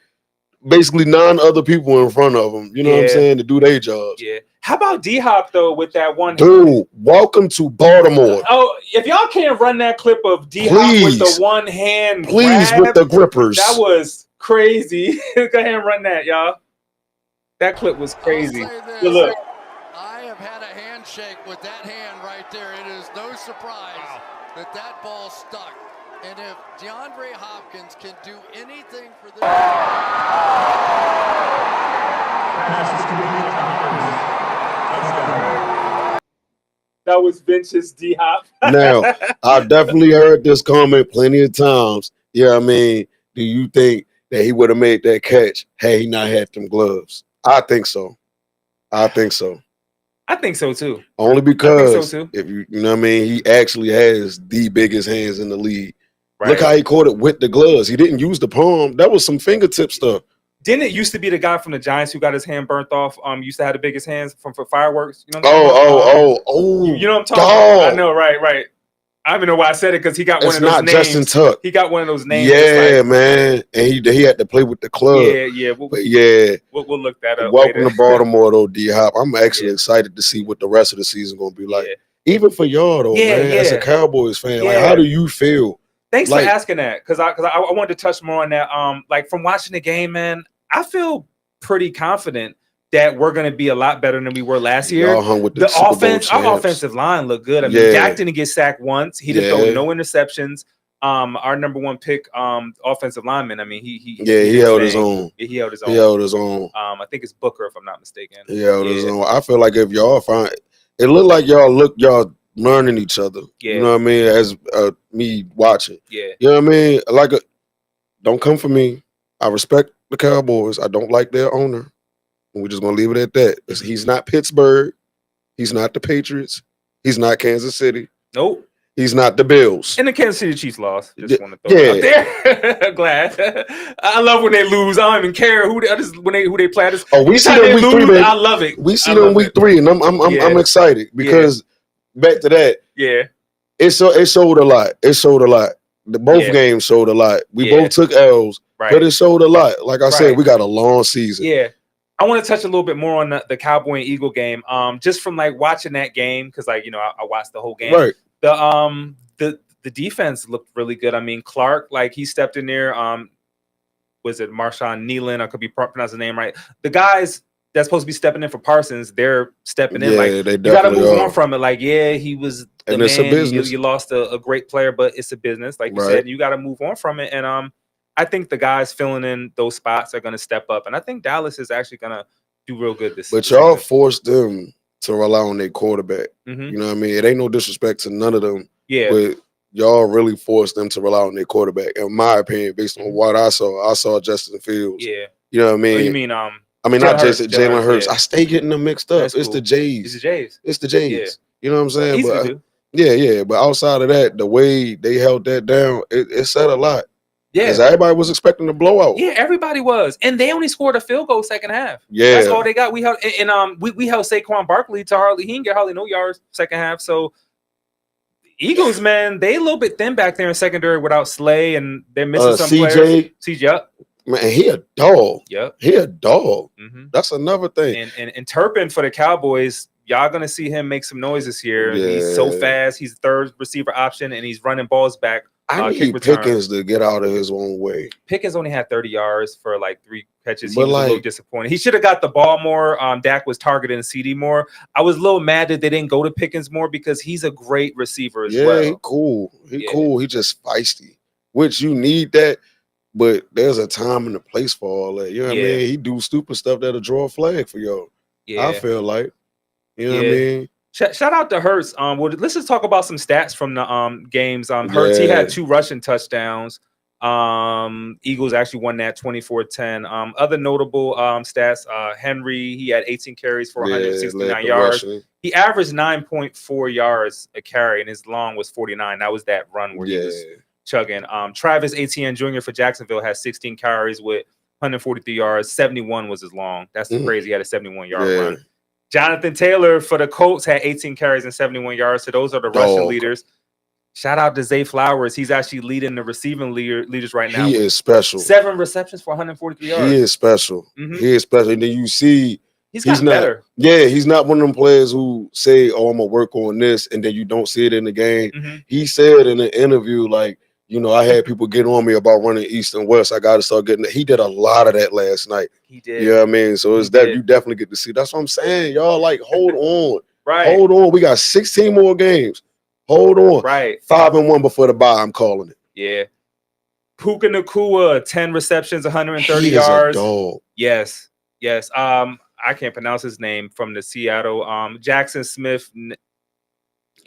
basically 9 other people in front of him. You know what I'm saying? To do their jobs. Yeah. How about D-Hop though with that one? Dude, welcome to Baltimore. Oh, if y'all can't run that clip of D-Hop with the one hand grab, with the grippers. That was crazy. Go ahead and run that, y'all. That clip was crazy. Good look. I have had a handshake with that hand right there. It is no surprise that ball stuck. And if DeAndre Hopkins can do anything for this. That was Vince's D-Hop. Now, I've definitely heard this comment plenty of times. Yeah, I mean, do you think that he would have made that catch had he not had them gloves? I think so. I think so. I think so too. Only because too. if you know what I mean, he actually has the biggest hands in the league. Right. Look how he caught it with the gloves. He didn't use the palm. That was some fingertip stuff. Didn't it used to be the guy from the Giants who got his hand burnt off? Used to have the biggest hands for fireworks. You know what I'm talking about? You know what I'm talking about? I know, right. I don't even know why I said it because he got one of those names. It's not Justin Tuck. He got one of those names. Yeah, man. And he had to play with the club. Yeah. We'll look that up. Welcome later. to Baltimore, though, D-Hop. I'm actually excited to see what the rest of the season going to be like. Even for y'all, though, man, as a Cowboys fan, like, how do you feel? Thanks for asking that because I wanted to touch more on that. Like from watching the game, man, I feel pretty confident that we're going to be a lot better than we were last year. Y'all hung with the offense, our offensive line looked good. I mean, Dak didn't get sacked once. He didn't throw no interceptions. Our number one pick, offensive lineman. I mean, he held his own. He held his own. He held his own. I think it's Booker, if I'm not mistaken. He held his own. I feel like if y'all find it, looked like y'all learning each other. Yeah. You know what I mean? As me watching. Yeah. You know what I mean? Like, don't come for me. I respect the Cowboys. I don't like their owner. And we're just gonna leave it at that. He's not Pittsburgh. He's not the Patriots. He's not Kansas City. Nope. He's not the Bills. And the Kansas City Chiefs lost. Just want to throw it out there. Glad. I love when they lose. I don't even care who they play. We see them week 3, baby. I love it. We see them week 3, and I'm excited because back to that. Yeah. It showed a lot. It showed a lot. Both games showed a lot. We both took L's, but it showed a lot. Like I said, we got a long season. Yeah. I want to touch a little bit more on the Cowboy and Eagle game. Just from like watching that game, because I watched the whole game. Right. The defense looked really good. I mean, Clark, like he stepped in there. Was it Marshawn Nealon? I could be pronouncing the name right. The guys that's supposed to be stepping in for Parsons, they're stepping in. Like they you got to move on from it. Like he was the and man. It's a business. You lost a great player, but it's a business, like you said. And you got to move on from it. And I think the guys filling in those spots are going to step up, and I think Dallas is actually going to do real good this season. But y'all forced them to rely on their quarterback. Mm-hmm. You know what I mean? It ain't no disrespect to none of them. Yeah. But y'all really forced them to rely on their quarterback. In my opinion, based on what I saw Justin Fields. Yeah. You know what I mean? Oh, you mean I mean, not Jason, Jalen Hurts. I stay getting them mixed up. That's it's cool. the Jays. It's the Jays. It's the Jays. Yeah. You know what I'm saying? Easy But to do. yeah. But outside of that, the way they held that down, it said a lot. Yeah. Because everybody was expecting a blowout. Yeah, everybody was. And they only scored a field goal second half. Yeah. That's all they got. We held we held Saquon Barkley to he didn't get hardly no yards second half. So Eagles, man, they a little bit thin back there in secondary without Slay, and they're missing some players. CJ, yep. Man, he a dog. Yep. He a dog. Mm-hmm. That's another thing. And Turpin for the Cowboys, y'all gonna see him make some noise this year. Yeah. He's so fast. He's third receiver option, and he's running balls back. I need Pickens to get out of his own way. Pickens only had 30 yards for like 3 catches. He But was a little disappointed. He should have got the ball more. Dak was targeting CD more. I was a little mad that they didn't go to Pickens more because he's a great receiver as well. Yeah, he cool. Cool. He just feisty, which you need that. But there's a time and a place for all that. You know what I mean? He do stupid stuff that'll draw a flag for y'all. Yeah. I feel like. You know what I mean? Shout out to Hurts. Well, let's just talk about some stats from the games. Hurts, he had 2 rushing touchdowns. Eagles actually won that 24-10. Other notable stats, Henry, he had 18 carries for 169 yards. Rushing. He averaged 9.4 yards a carry, and his long was 49. That was that run where he was chugging. Travis Etienne Jr. for Jacksonville had 16 carries with 143 yards. 71 was his long. That's crazy. He had a 71-yard run. Jonathan Taylor for the Colts had 18 carries and 71 yards. So those are the rushing leaders. Shout out to Zay Flowers. He's actually leading the receiving leaders right now. He is special. 7 receptions for 143 yards. He is special. Mm-hmm. He is special. And then you see he's not better. Yeah, he's not one of them players who say, "Oh, I'm gonna work on this," and then you don't see it in the game. Mm-hmm. He said in an interview, like, you know, I had people get on me about running east and west. I got to start getting it. He did a lot of that last night. He did. You know what I mean? So it's that you definitely get to see. That's what I'm saying. Y'all, like, hold on. Right. Hold on. We got 16 more games. Hold on. Right. 5-1 before the bye. I'm calling it. Yeah. Puka Nacua, 10 receptions, 130 he yards. Is a dog. Yes. I I can't pronounce his name, from the Seattle, Jackson Smith,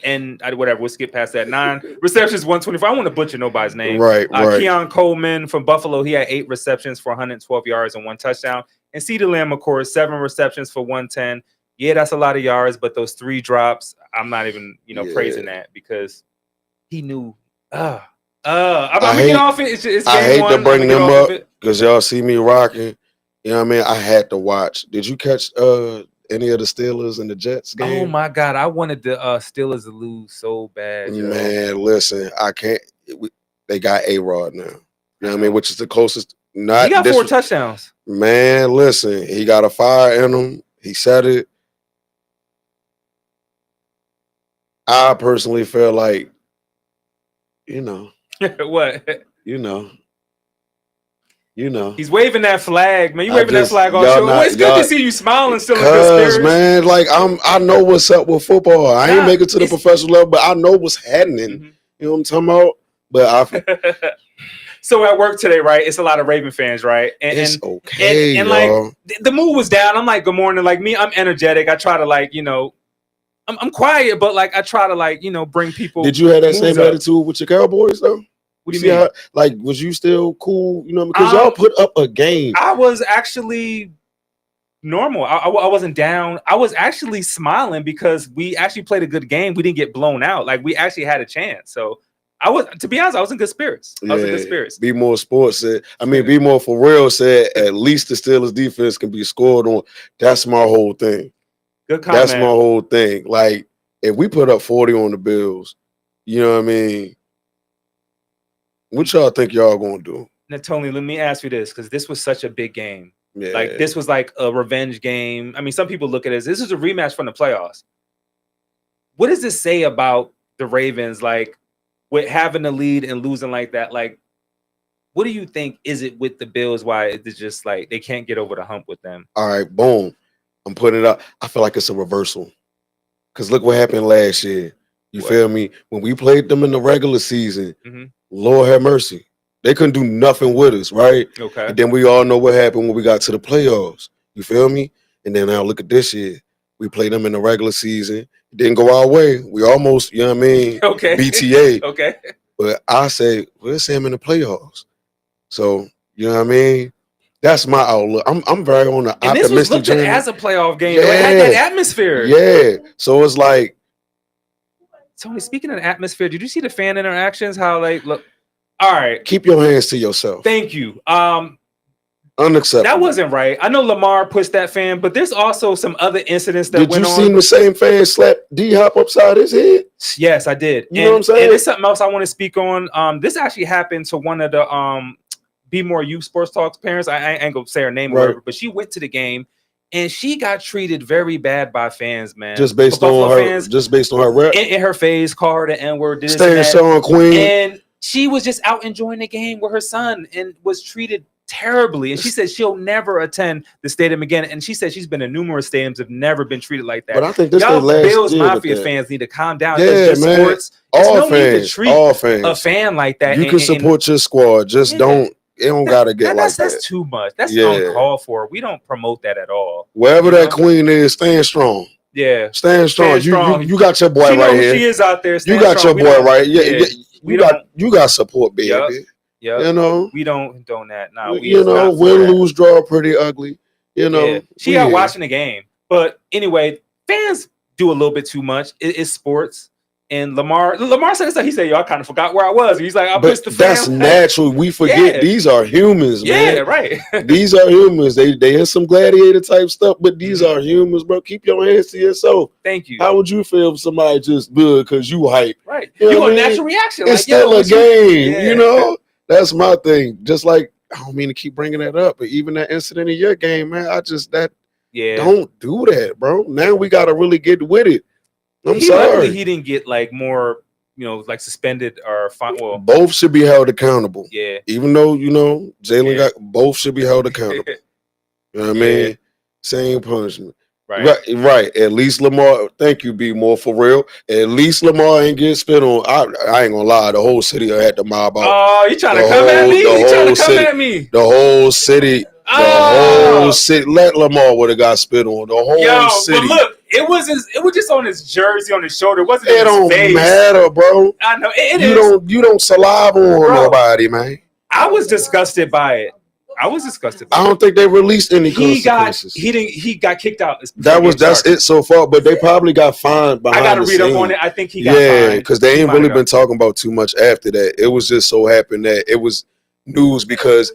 and whatever. We'll skip past that. 9 receptions, 124. I want to butcher nobody's name. Right. Keon Coleman from Buffalo, he had 8 receptions for 112 yards and 1 touchdown. And CeeDee Lamb, of course, 7 receptions for 110. Yeah, that's a lot of yards, but those 3 drops, I'm not even, praising that, because he knew. I'm gonna get off it. It's I game hate one. to bring them up because y'all see me rocking. You know what I mean? I had to watch. Did you catch any of the Steelers and the Jets game? Oh my God, I wanted the Steelers to lose so bad. Man, listen, I can't. They got A-Rod now. You know what I mean? Which is the closest. He got 4 touchdowns. Man, listen, he got a fire in him. He said it. I personally feel like, What? He's waving that flag, man. You waving that flag all show. It's good to see you smiling still in good spirits. Man, like I know what's up with football. I ain't make it to the professional level, but I know what's happening. You know what I'm talking about? But so at work today, right? It's a lot of Raven fans, right? It's okay. And like the mood was down. I'm like, good morning. Like me, I'm energetic. I try to like, I'm quiet, but like I try to like, bring people. Did you have that same attitude with your Cowboys though? What do you mean? Like, was you still cool? Because y'all put up a game. I was actually normal. I wasn't down. I was actually smiling because we actually played a good game. We didn't get blown out. Like we actually had a chance. So to be honest, I was in good spirits. I was in good spirits. Bmore Sport said, Bmore for real said, at least the Steelers defense can be scored on. That's my whole thing. Good comment. That's my whole thing. Like, if we put up 40 on the Bills, you know what I mean? What y'all think y'all gonna do? Now, Tony, let me ask you this, because this was such a big game. Yeah. Like, this was like a revenge game. I mean, some people look at it as this is a rematch from the playoffs. What does this say about the Ravens, like, with having the lead and losing like that? Like, what do you think is it with the Bills? Why it's just like they can't get over the hump with them? All right, boom. I'm putting it up. I feel like it's a reversal. Because look what happened last year. You feel me? When we played them in the regular season, Lord have mercy, they couldn't do nothing with us, right? Okay. And then we all know what happened when we got to the playoffs. You feel me? And then now look at this year. We played them in the regular season. It didn't go our way. We almost, you know what I mean? Okay. BTA. Okay. But I say, let's say I'm in the playoffs. So, you know what I mean? That's my outlook. I'm very on the and optimistic this was looked journey. at as a playoff game. Yeah. It had that atmosphere. Yeah. So it's like, Tony, speaking of the atmosphere, did you see the fan interactions? How they look? All right. Keep your hands to yourself. Thank you. Unacceptable. That wasn't right. I know Lamar pushed that fan, but there's also some other incidents that went on. Did you see the same fan slap D-Hop upside his head? Yes, I did. You know what I'm saying? And there's something else I want to speak on. This actually happened to one of the Bmore Youth Sports Talks parents. I ain't gonna say her name or whatever, but she went to the game and she got treated very bad by fans, man. Just based on her rep. In her face, called her the N-word. Staying Sean Queen. And she was just out enjoying the game with her son and was treated terribly. And she said she'll never attend the stadium again. And she said she's been in numerous stadiums, have never been treated like that. But I think this y'all last Bills year Mafia fans need to calm down. Yeah, man. Sports, all no fans, need to treat all fans. a fan like that. You can support your squad. Just don't. It don't gotta get like that. That's too much. That's uncalled for. We don't promote that at all. Wherever that queen is, stand strong. Yeah, stand strong. You got your boy right here. She is out there. You got your boy right. Yeah, you got support, baby. Yeah, you know we don't condone that. Nah, you know, win, lose, draw, pretty ugly. You know, she out watching the game. But anyway, fans do a little bit too much. It's sports. And Lamar said stuff. He said, "Yo, I kind of forgot where I was." He's like, "I pushed the fan." That's natural. We forget these are humans, man. Yeah, right. These are humans. They in some gladiator type stuff, but these are humans, bro. Keep your hands to yourself. Thank you. How would you feel if somebody just good because you hype? Right. You got a natural reaction. It's still a game, you know. That's my thing. Just like I don't mean to keep bringing that up, but even that incident in your game, man, don't do that, bro. Now we got to really get with it. I'm sorry. Luckily, he didn't get like more, like suspended or fined. Well, both should be held accountable. Yeah. Even though Jalen got both should be held accountable. You know what I mean? Same punishment. Right. At least Lamar. Thank you, Bmore, for real. At least Lamar ain't get spit on. I ain't gonna lie. The whole city had to mob out. Oh, you trying to come at me? You trying to come at me? The whole city. The whole city. Let Lamar would have got spit on. The whole city. But look, it was just on his jersey, on his shoulder. It wasn't It in his don't face. matter, bro. I know You don't saliva on nobody, man. I was disgusted by it. I don't think they released any consequences. He got kicked out. That's it so far, but they probably got fined behind I gotta read up on it. I think he got fined. because they ain't really been talking about too much after that. It was just so happened that it was news because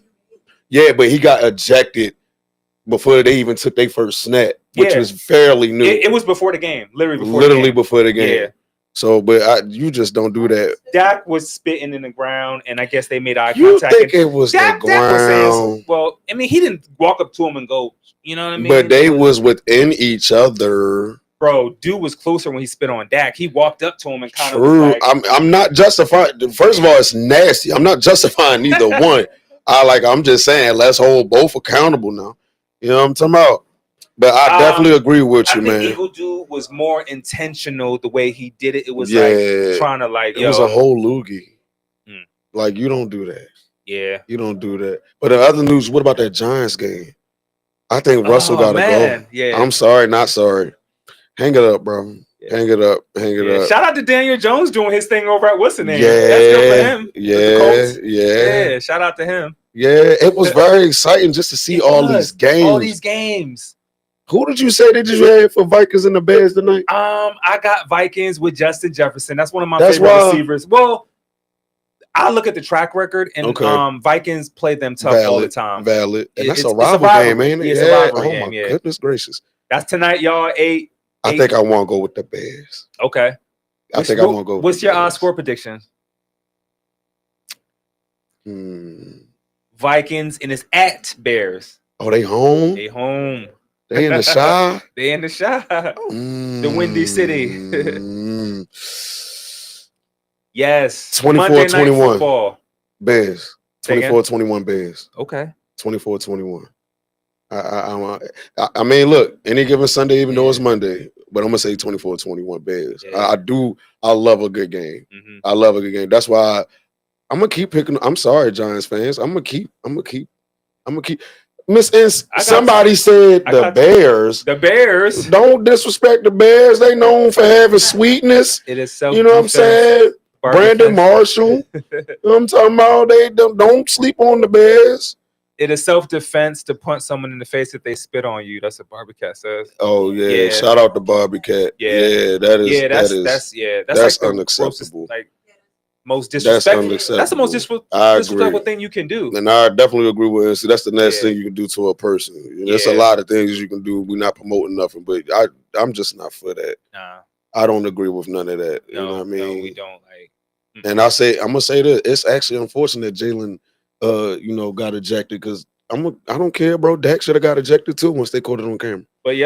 but he got ejected before they even took their first snap, which was fairly new. It was before the game, literally before the game. Yeah. So, but you just don't do that. Dak was spitting in the ground, and I guess they made eye you contact. You think it was the ground? Well, I mean, he didn't walk up to him and go, you know what I mean? But they was within each other. Bro, dude was closer when he spit on Dak. He walked up to him and kind of like, I'm not justifying. First of all, it's nasty. I'm not justifying either one. I'm just saying, let's hold both accountable now. You know what I'm talking about? But I definitely agree with you, man. Eagle Dude was more intentional the way he did it. It was like trying to It was a whole loogie. Like, you don't do that. Yeah. You don't do that. But the other news, what about that Giants game? I think Russell got to go. Yeah. I'm sorry, not sorry. Hang it up, bro. Yeah. Hang it up. Hang it up. Shout out to Daniel Jones doing his thing over at what's the name? Yeah. That's good for him. Yeah. Shout out to him. Yeah. It was very exciting just to see all these games. Who did you say that you had for Vikings and the Bears tonight? I got Vikings with Justin Jefferson. That's one of my favorite receivers. Well, I look at the track record, and Vikings play them tough all the time. Valid. And that's a rival game, ain't it? It's a rivalry game. Oh, my goodness gracious. That's tonight, y'all. 8. I think I want to go with the Bears. Okay. I think I want to go with What's your score prediction? Vikings, and it's at Bears. Oh, they home? They home. They in the Shire? They in the Shire. The Windy City. Yes. 24-21. Bears. 24-21 Bears. Okay. 24-21. I mean, look, any given Sunday, even though it's Monday, but I'm gonna say 24-21 Bears. Yeah. I love a good game. I love a good game. That's why I'm gonna keep picking. I'm sorry, Giants fans. I'm gonna keep. Miss Ince, somebody said the Bears. The Bears. Don't disrespect the Bears. They known for having sweetness. It is so. You know what I'm saying? Brandon Marshall. You know what I'm talking about? They don't sleep on the Bears. It is self-defense to punch someone in the face if they spit on you. That's what Barbie Cat says. Oh yeah. Shout out to Barbie Cat. Yeah, that's like unacceptable. Most disrespectful. That's the most disrespectful thing you can do. And I definitely agree with it. So that's the next thing you can do to a person. There's a lot of things you can do. We're not promoting nothing, but I'm just not for that. Nah. I don't agree with none of that. You know what I mean? No, we don't. And I'm gonna say this. It's actually unfortunate Jalen got ejected because I don't care, bro. Dak should have got ejected too once they caught it on camera. But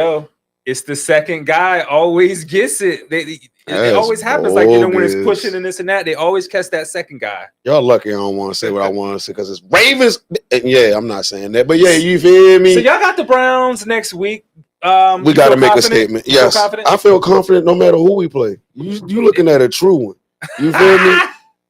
it's the second guy always gets it. It always happens. Like, when it's pushing and this and that, they always catch that second guy. Y'all lucky I don't want to say what I want to say because it's Ravens. Yeah, I'm not saying that. But yeah, you feel me? So y'all got the Browns next week. We got to make a statement. Yes, I feel confident no matter who we play. You looking at a true one. You feel me?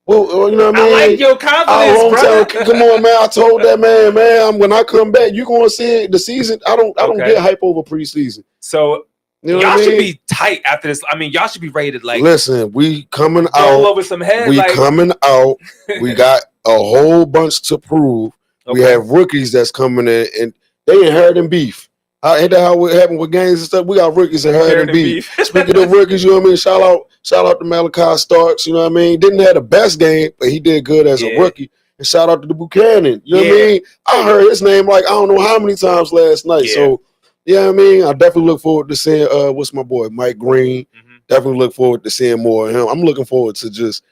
Well, you know what I mean? I like your confidence, brother. Come on, man. I told that man, when I come back, you're going to see the season. I don't get hype over preseason. So y'all should be tight after this. I mean, y'all should be rated like. Listen, we coming out. All over some heads. We coming out. We got a whole bunch to prove. We have rookies that's coming in, and they inheriting beef. Ain't that how it happened with games and stuff? We got rookies inheriting beef. Speaking of rookies, you know what I mean? Shout out to Malachi Starks, you know what I mean? Didn't have the best game, but he did good as a rookie. And shout out to the Buchanan. You know what I mean? I heard his name like I don't know how many times last night. Yeah. So, I mean? I definitely look forward to seeing what's my boy, Mike Green. Definitely look forward to seeing more of him. I'm looking forward to just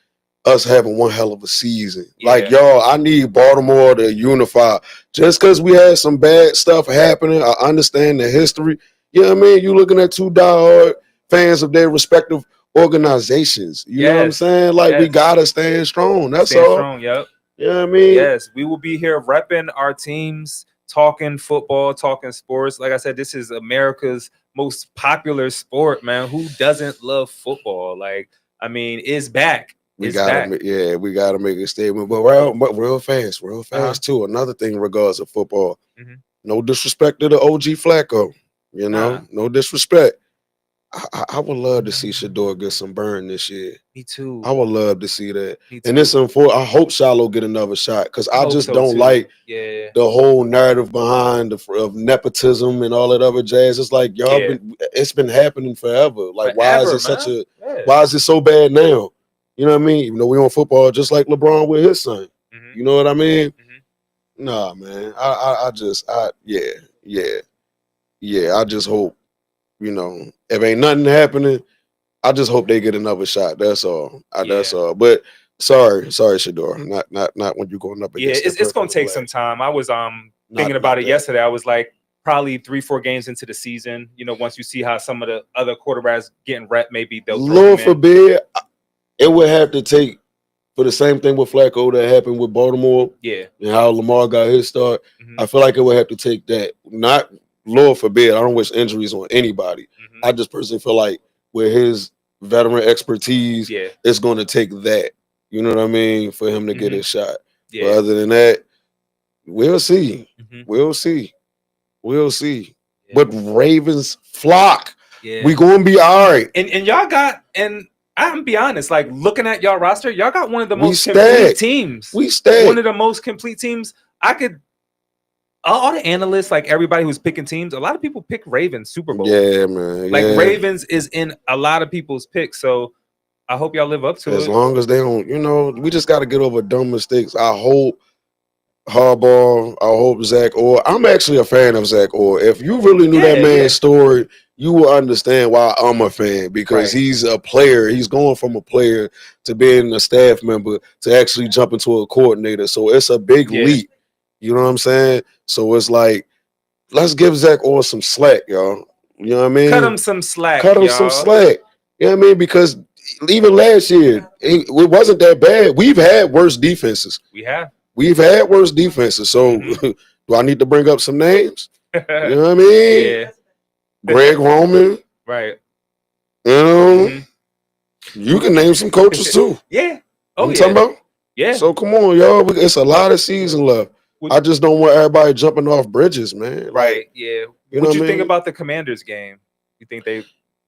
us having one hell of a season. Like, y'all, I need Baltimore to unify. Just because we had some bad stuff happening, I understand the history. You know what I mean? You looking at two diehard fans of their respective organizations. You know what I'm saying? Like, we got to stand strong. That's all. Strong, yep. You know what I mean? Yes, we will be here repping our teams, talking football, talking sports. Like I said, this is America's most popular sport, man. Who doesn't love football? Like, I mean, it's back. We gotta make a statement, but real fast too. Another thing in regards to football, No disrespect to the OG Flacco. You know, no disrespect. I would love to see Shador get some burn this year. Me too. I would love to see that. Me And too. it's unfortunate. I hope Shiloh get another shot because I just don't like the whole narrative behind of nepotism and all that other jazz. It's like y'all it's been happening forever. Like why is it why is it so bad now? You know what I mean? Even though we on football just like LeBron with his son. You know what I mean? Nah, man. I just hope, you know, if ain't nothing happening, I just hope they get another shot. That's all. That's all. But sorry, Shador. Not when you're going up against. It's gonna take some time. I was thinking about it yesterday. I was like, probably 3-4 games into the season. You know, once you see how some of the other quarterbacks getting rep, maybe they'll. Lord forbid, it would have to take for the same thing with Flacco that happened with Baltimore. Yeah, and how Lamar got his start. I feel like it would have to take that. Not Lord forbid. I don't wish injuries on anybody. I just personally feel like with his veteran expertise, it's going to take that. You know what I mean? For him to get his shot. But other than that, we'll see. We'll see. We'll see. But Ravens flock. We going to be all right. And y'all got, and I'm gonna be honest, like looking at y'all roster, y'all got one of the most complete teams. We stacked. One of the most complete teams. All the analysts, like everybody who's picking teams, a lot of people pick Ravens Super Bowl. Yeah, man. Like Ravens is in a lot of people's picks. So I hope y'all live up to it. As long as they don't, you know, we just got to get over dumb mistakes. I hope Harbaugh, I hope Zach Orr. I'm actually a fan of Zach Orr. If you really knew that man's story, you will understand why I'm a fan, because he's a player. He's going from a player to being a staff member to actually jump into a coordinator. So it's a big leap. You know what I'm saying? So it's like, let's give Zach Orr some slack, y'all. You know what I mean? Cut him some slack. Cut him some slack. You know what I mean? Because even last year, it wasn't that bad. We've had worse defenses. We've had worse defenses. So do I need to bring up some names? You know what I mean? Yeah. Greg Roman. Right. You know, you can name some coaches too. Yeah. Oh, you talking about? Yeah. So come on, y'all. It's a lot of season left. I just don't want everybody jumping off bridges, man. Right. Yeah. You What know you what I think mean? about the Commanders game? You think the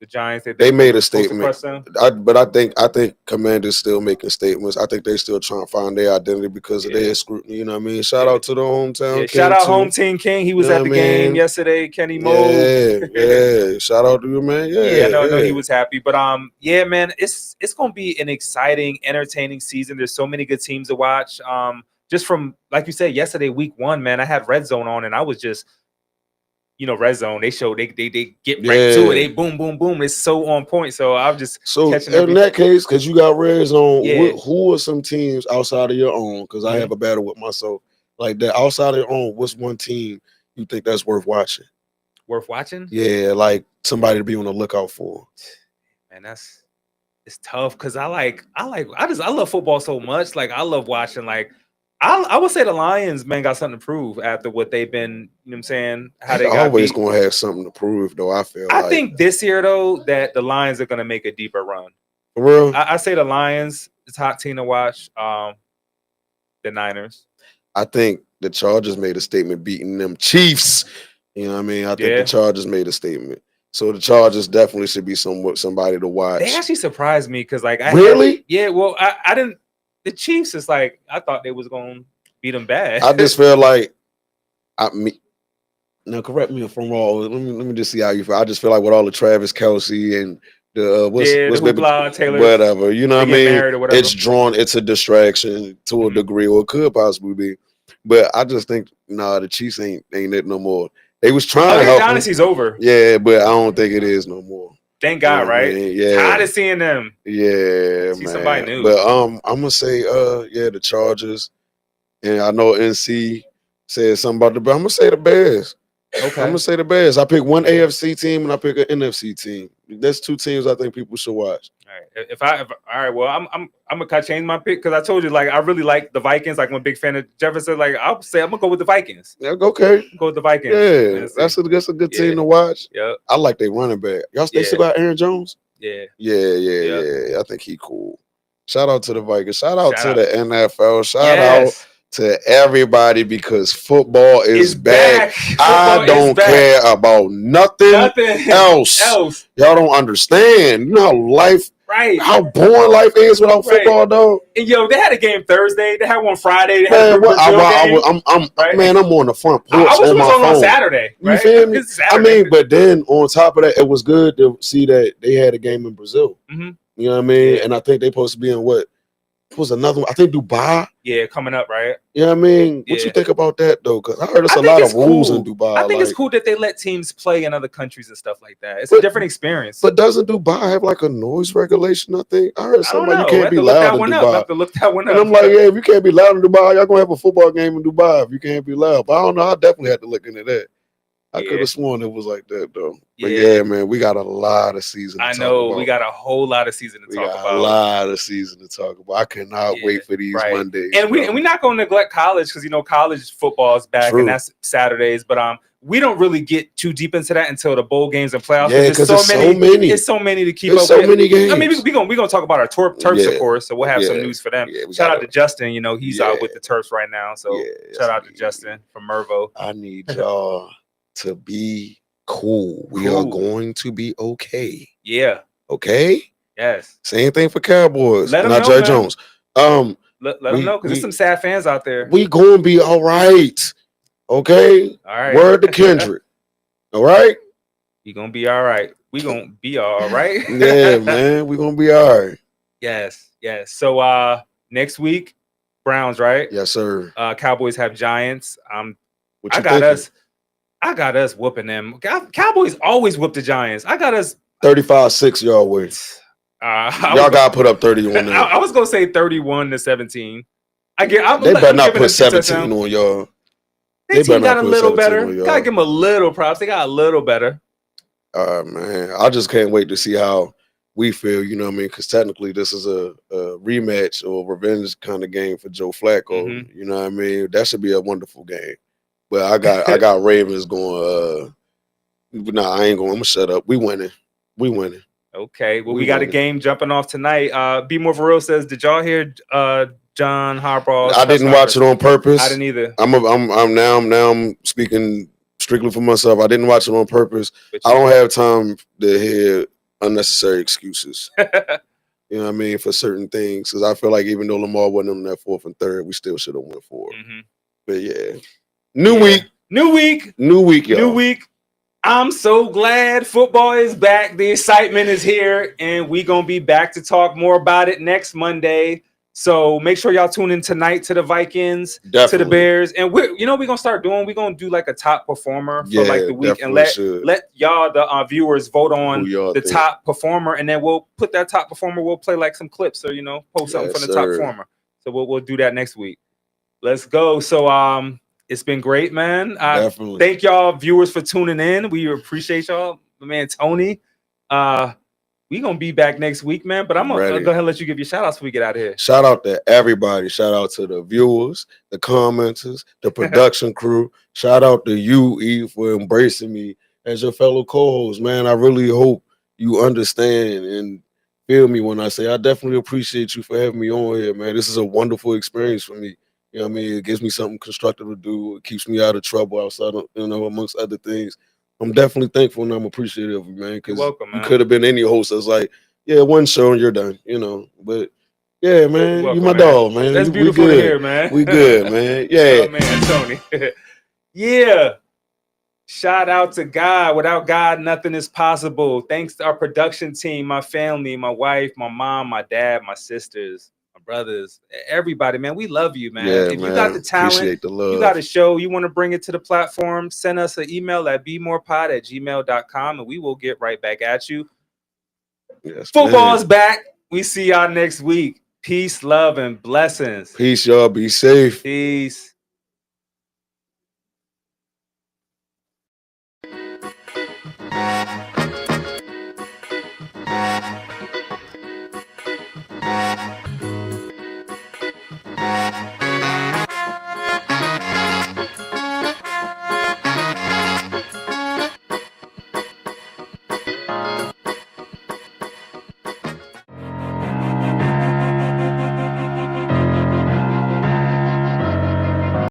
Giants? They made a statement. Them? But I think Commanders still making statements. I think they still trying to find their identity because of their scrutiny. You know what I mean? Shout out to the hometown. Yeah, King shout out too. home team King. He was You know at the what I game mean? yesterday. Kenny Moe. Yeah. Shout out to you, man. I know he was happy. But yeah, man, it's gonna be an exciting, entertaining season. There's so many good teams to watch. Just from, like you said, yesterday, week 1, man, I had Red Zone on and I was just, you know, Red Zone. They show they get right to it. They boom, boom, boom. It's so on point. So I'm just catching in that case, because you got Red Zone, Yeah. who are some teams outside of your own? Because I have a battle with myself like that. Outside of your own, what's one team you think that's worth watching? Worth watching? Yeah, like somebody to be on the lookout for. Man, it's tough because I love football so much. Like I love watching. Like I would say the Lions, man, got something to prove after what they've been. You know what I'm saying? How they got always beat. gonna have something to prove, though. I think this year though that the Lions are gonna make a deeper run. For real? I say the Lions, it's a hot team to watch. The Niners. I think the Chargers made a statement beating them Chiefs. You know what I mean? I think the Chargers made a statement. So the Chargers definitely should be somebody to watch. They actually surprised me because like well, I didn't. The Chiefs is like I thought they was gonna beat them bad. I just feel like now correct me if I'm wrong. Let me just see how you feel. I just feel like with all the Travis Kelce and the what's the hoopla, Taylor, whatever, you know what I mean? Whatever. It's a distraction to a degree, or it could possibly be. But I just think the Chiefs ain't it no more. They was trying to help. Dynasty's over. Yeah, but I don't think it is no more. Thank God, right? I mean? Yeah. Tired of seeing them. Yeah, See man. somebody new. But I'm gonna say the Chargers, and I know NC said something about but I'm gonna say the Bears. Okay. I'm gonna say the Bears. I pick one AFC team and I pick an NFC team. That's two teams I think people should watch. All right. All right. Well, I'm gonna change my pick because I told you like I really like the Vikings. Like I'm a big fan of Jefferson. Like I'll say I'm gonna go with the Vikings. Yeah, okay. Go with the Vikings. Yeah, that's a good team to watch. Yeah. I like their running back. They still got Aaron Jones? Yeah. Yeah. I think he cool. Shout out to the Vikings. Shout out to the NFL. Shout out to everybody because football is back. I don't care about nothing else. Y'all don't understand. You know how life, how boring life is without football, though. And yo, they had a game Thursday. They had one Friday. They Man, had a Brazil game. I'm on the front porch on my phone. On Saturday. You feel me? I mean, but then on top of that, it was good to see that they had a game in Brazil. Mm-hmm. You know what I mean? Yeah. And I think they supposed to be in what was another one? I think Dubai. Yeah, coming up, right? You know what I mean? What you think about that though? Because I heard there's a lot of rules in Dubai. I think it's cool that they let teams play in other countries and stuff like that. It's a different experience. But doesn't Dubai have like a noise regulation? I think I heard somebody you can't be loud in Dubai. I have to look that one up. And I'm like, yeah, if you can't be loud in Dubai, y'all gonna have a football game in Dubai if you can't be loud. But I don't know. I definitely had to look into that. I could have sworn it was like that though. But yeah, man, we got a lot of season. I know we got a whole lot of season to talk about. A lot of season to talk about. I cannot wait for these Mondays. And we're not going to neglect college because college football is back and that's Saturdays. But we don't really get too deep into that until the bowl games and playoffs. Yeah, because there's so many. It's so many to keep up with. So many games. I mean, we're gonna talk about our Terps, of course. So we'll have some news for them. Shout out to Justin. He's out with the Terps right now. So shout out to Justin from Mervo. I need y'all to be cool. We are going to be okay. Yeah. Okay? Yes. Same thing for Cowboys. Let them not know, Jerry man. Jones. Let them know because there's some sad fans out there. We gonna be all right. Okay? All right. Word to Kendrick. All right? You gonna be all right. We gonna be all right. Yeah, man. We gonna be all right. Yes. So next week, Browns, right? Yes, sir. Cowboys have Giants. I got us whooping them. Cowboys always whoop the Giants. I got us 35-6 y'all way. Y'all got to put up 30 on them. I was gonna say 31-17. They better not put 17 on y'all. Their team got a little better. Gotta give them a little props. They got a little better. Man, I just can't wait to see how we feel. You know what I mean? Because technically, this is a rematch or revenge kind of game for Joe Flacco. Mm-hmm. You know what I mean? That should be a wonderful game. But I got Ravens going. I ain't going. I'm gonna shut up. We winning. Okay. Well, we got a game jumping off tonight. Bmore says, "Did y'all hear John Harbaugh?" I didn't watch it on purpose. I didn't either. I'm speaking strictly for myself. I didn't watch it on purpose. I don't have time to hear unnecessary excuses. You know what I mean, for certain things. Because I feel like even though Lamar wasn't on that 4th and 3rd, we still should have won 4. Mm-hmm. But yeah. New week, y'all. I'm so glad football is back. The excitement is here, and we're gonna be back to talk more about it next Monday. So make sure y'all tune in tonight to the Vikings, to the Bears, and we're gonna start doing. We're gonna do like a top performer for like the week, and let y'all the viewers vote on the top performer, and then we'll put that top performer. We'll play like some clips or post something from the top performer. So we'll do that next week. Let's go. So it's been great, man. Definitely. Thank y'all viewers for tuning in. We appreciate y'all. My man Tony. We gonna be back next week, man. But I'm gonna go ahead and let you give your shout outs before we get out of here. Shout out to everybody. Shout out to the viewers, the commenters, the production crew. Shout out to you, Eve, for embracing me as your fellow co-host, man. I really hope you understand and feel me when I say I definitely appreciate you for having me on here, man. This is a wonderful experience for me. You know what I mean? It gives me something constructive to do. It keeps me out of trouble outside of, amongst other things. I'm definitely thankful and I'm appreciative, man. Because you could have been any host that's like, yeah, one show and you're done, But yeah, man, you my dog, man. That's beautiful to hear, man. We good, man. Yeah. Oh, man, Tony. Yeah. Shout out to God. Without God, nothing is possible. Thanks to our production team, my family, my wife, my mom, my dad, my sisters, my brothers, everybody, man. We love you, man. Yeah, if you got the talent, you got a show, you want to bring it to the platform, send us an email at bmorepod@gmail.com and we will get right back at you. Yes, Football's back. We see y'all next week. Peace, love, and blessings. Peace, y'all. Be safe. Peace.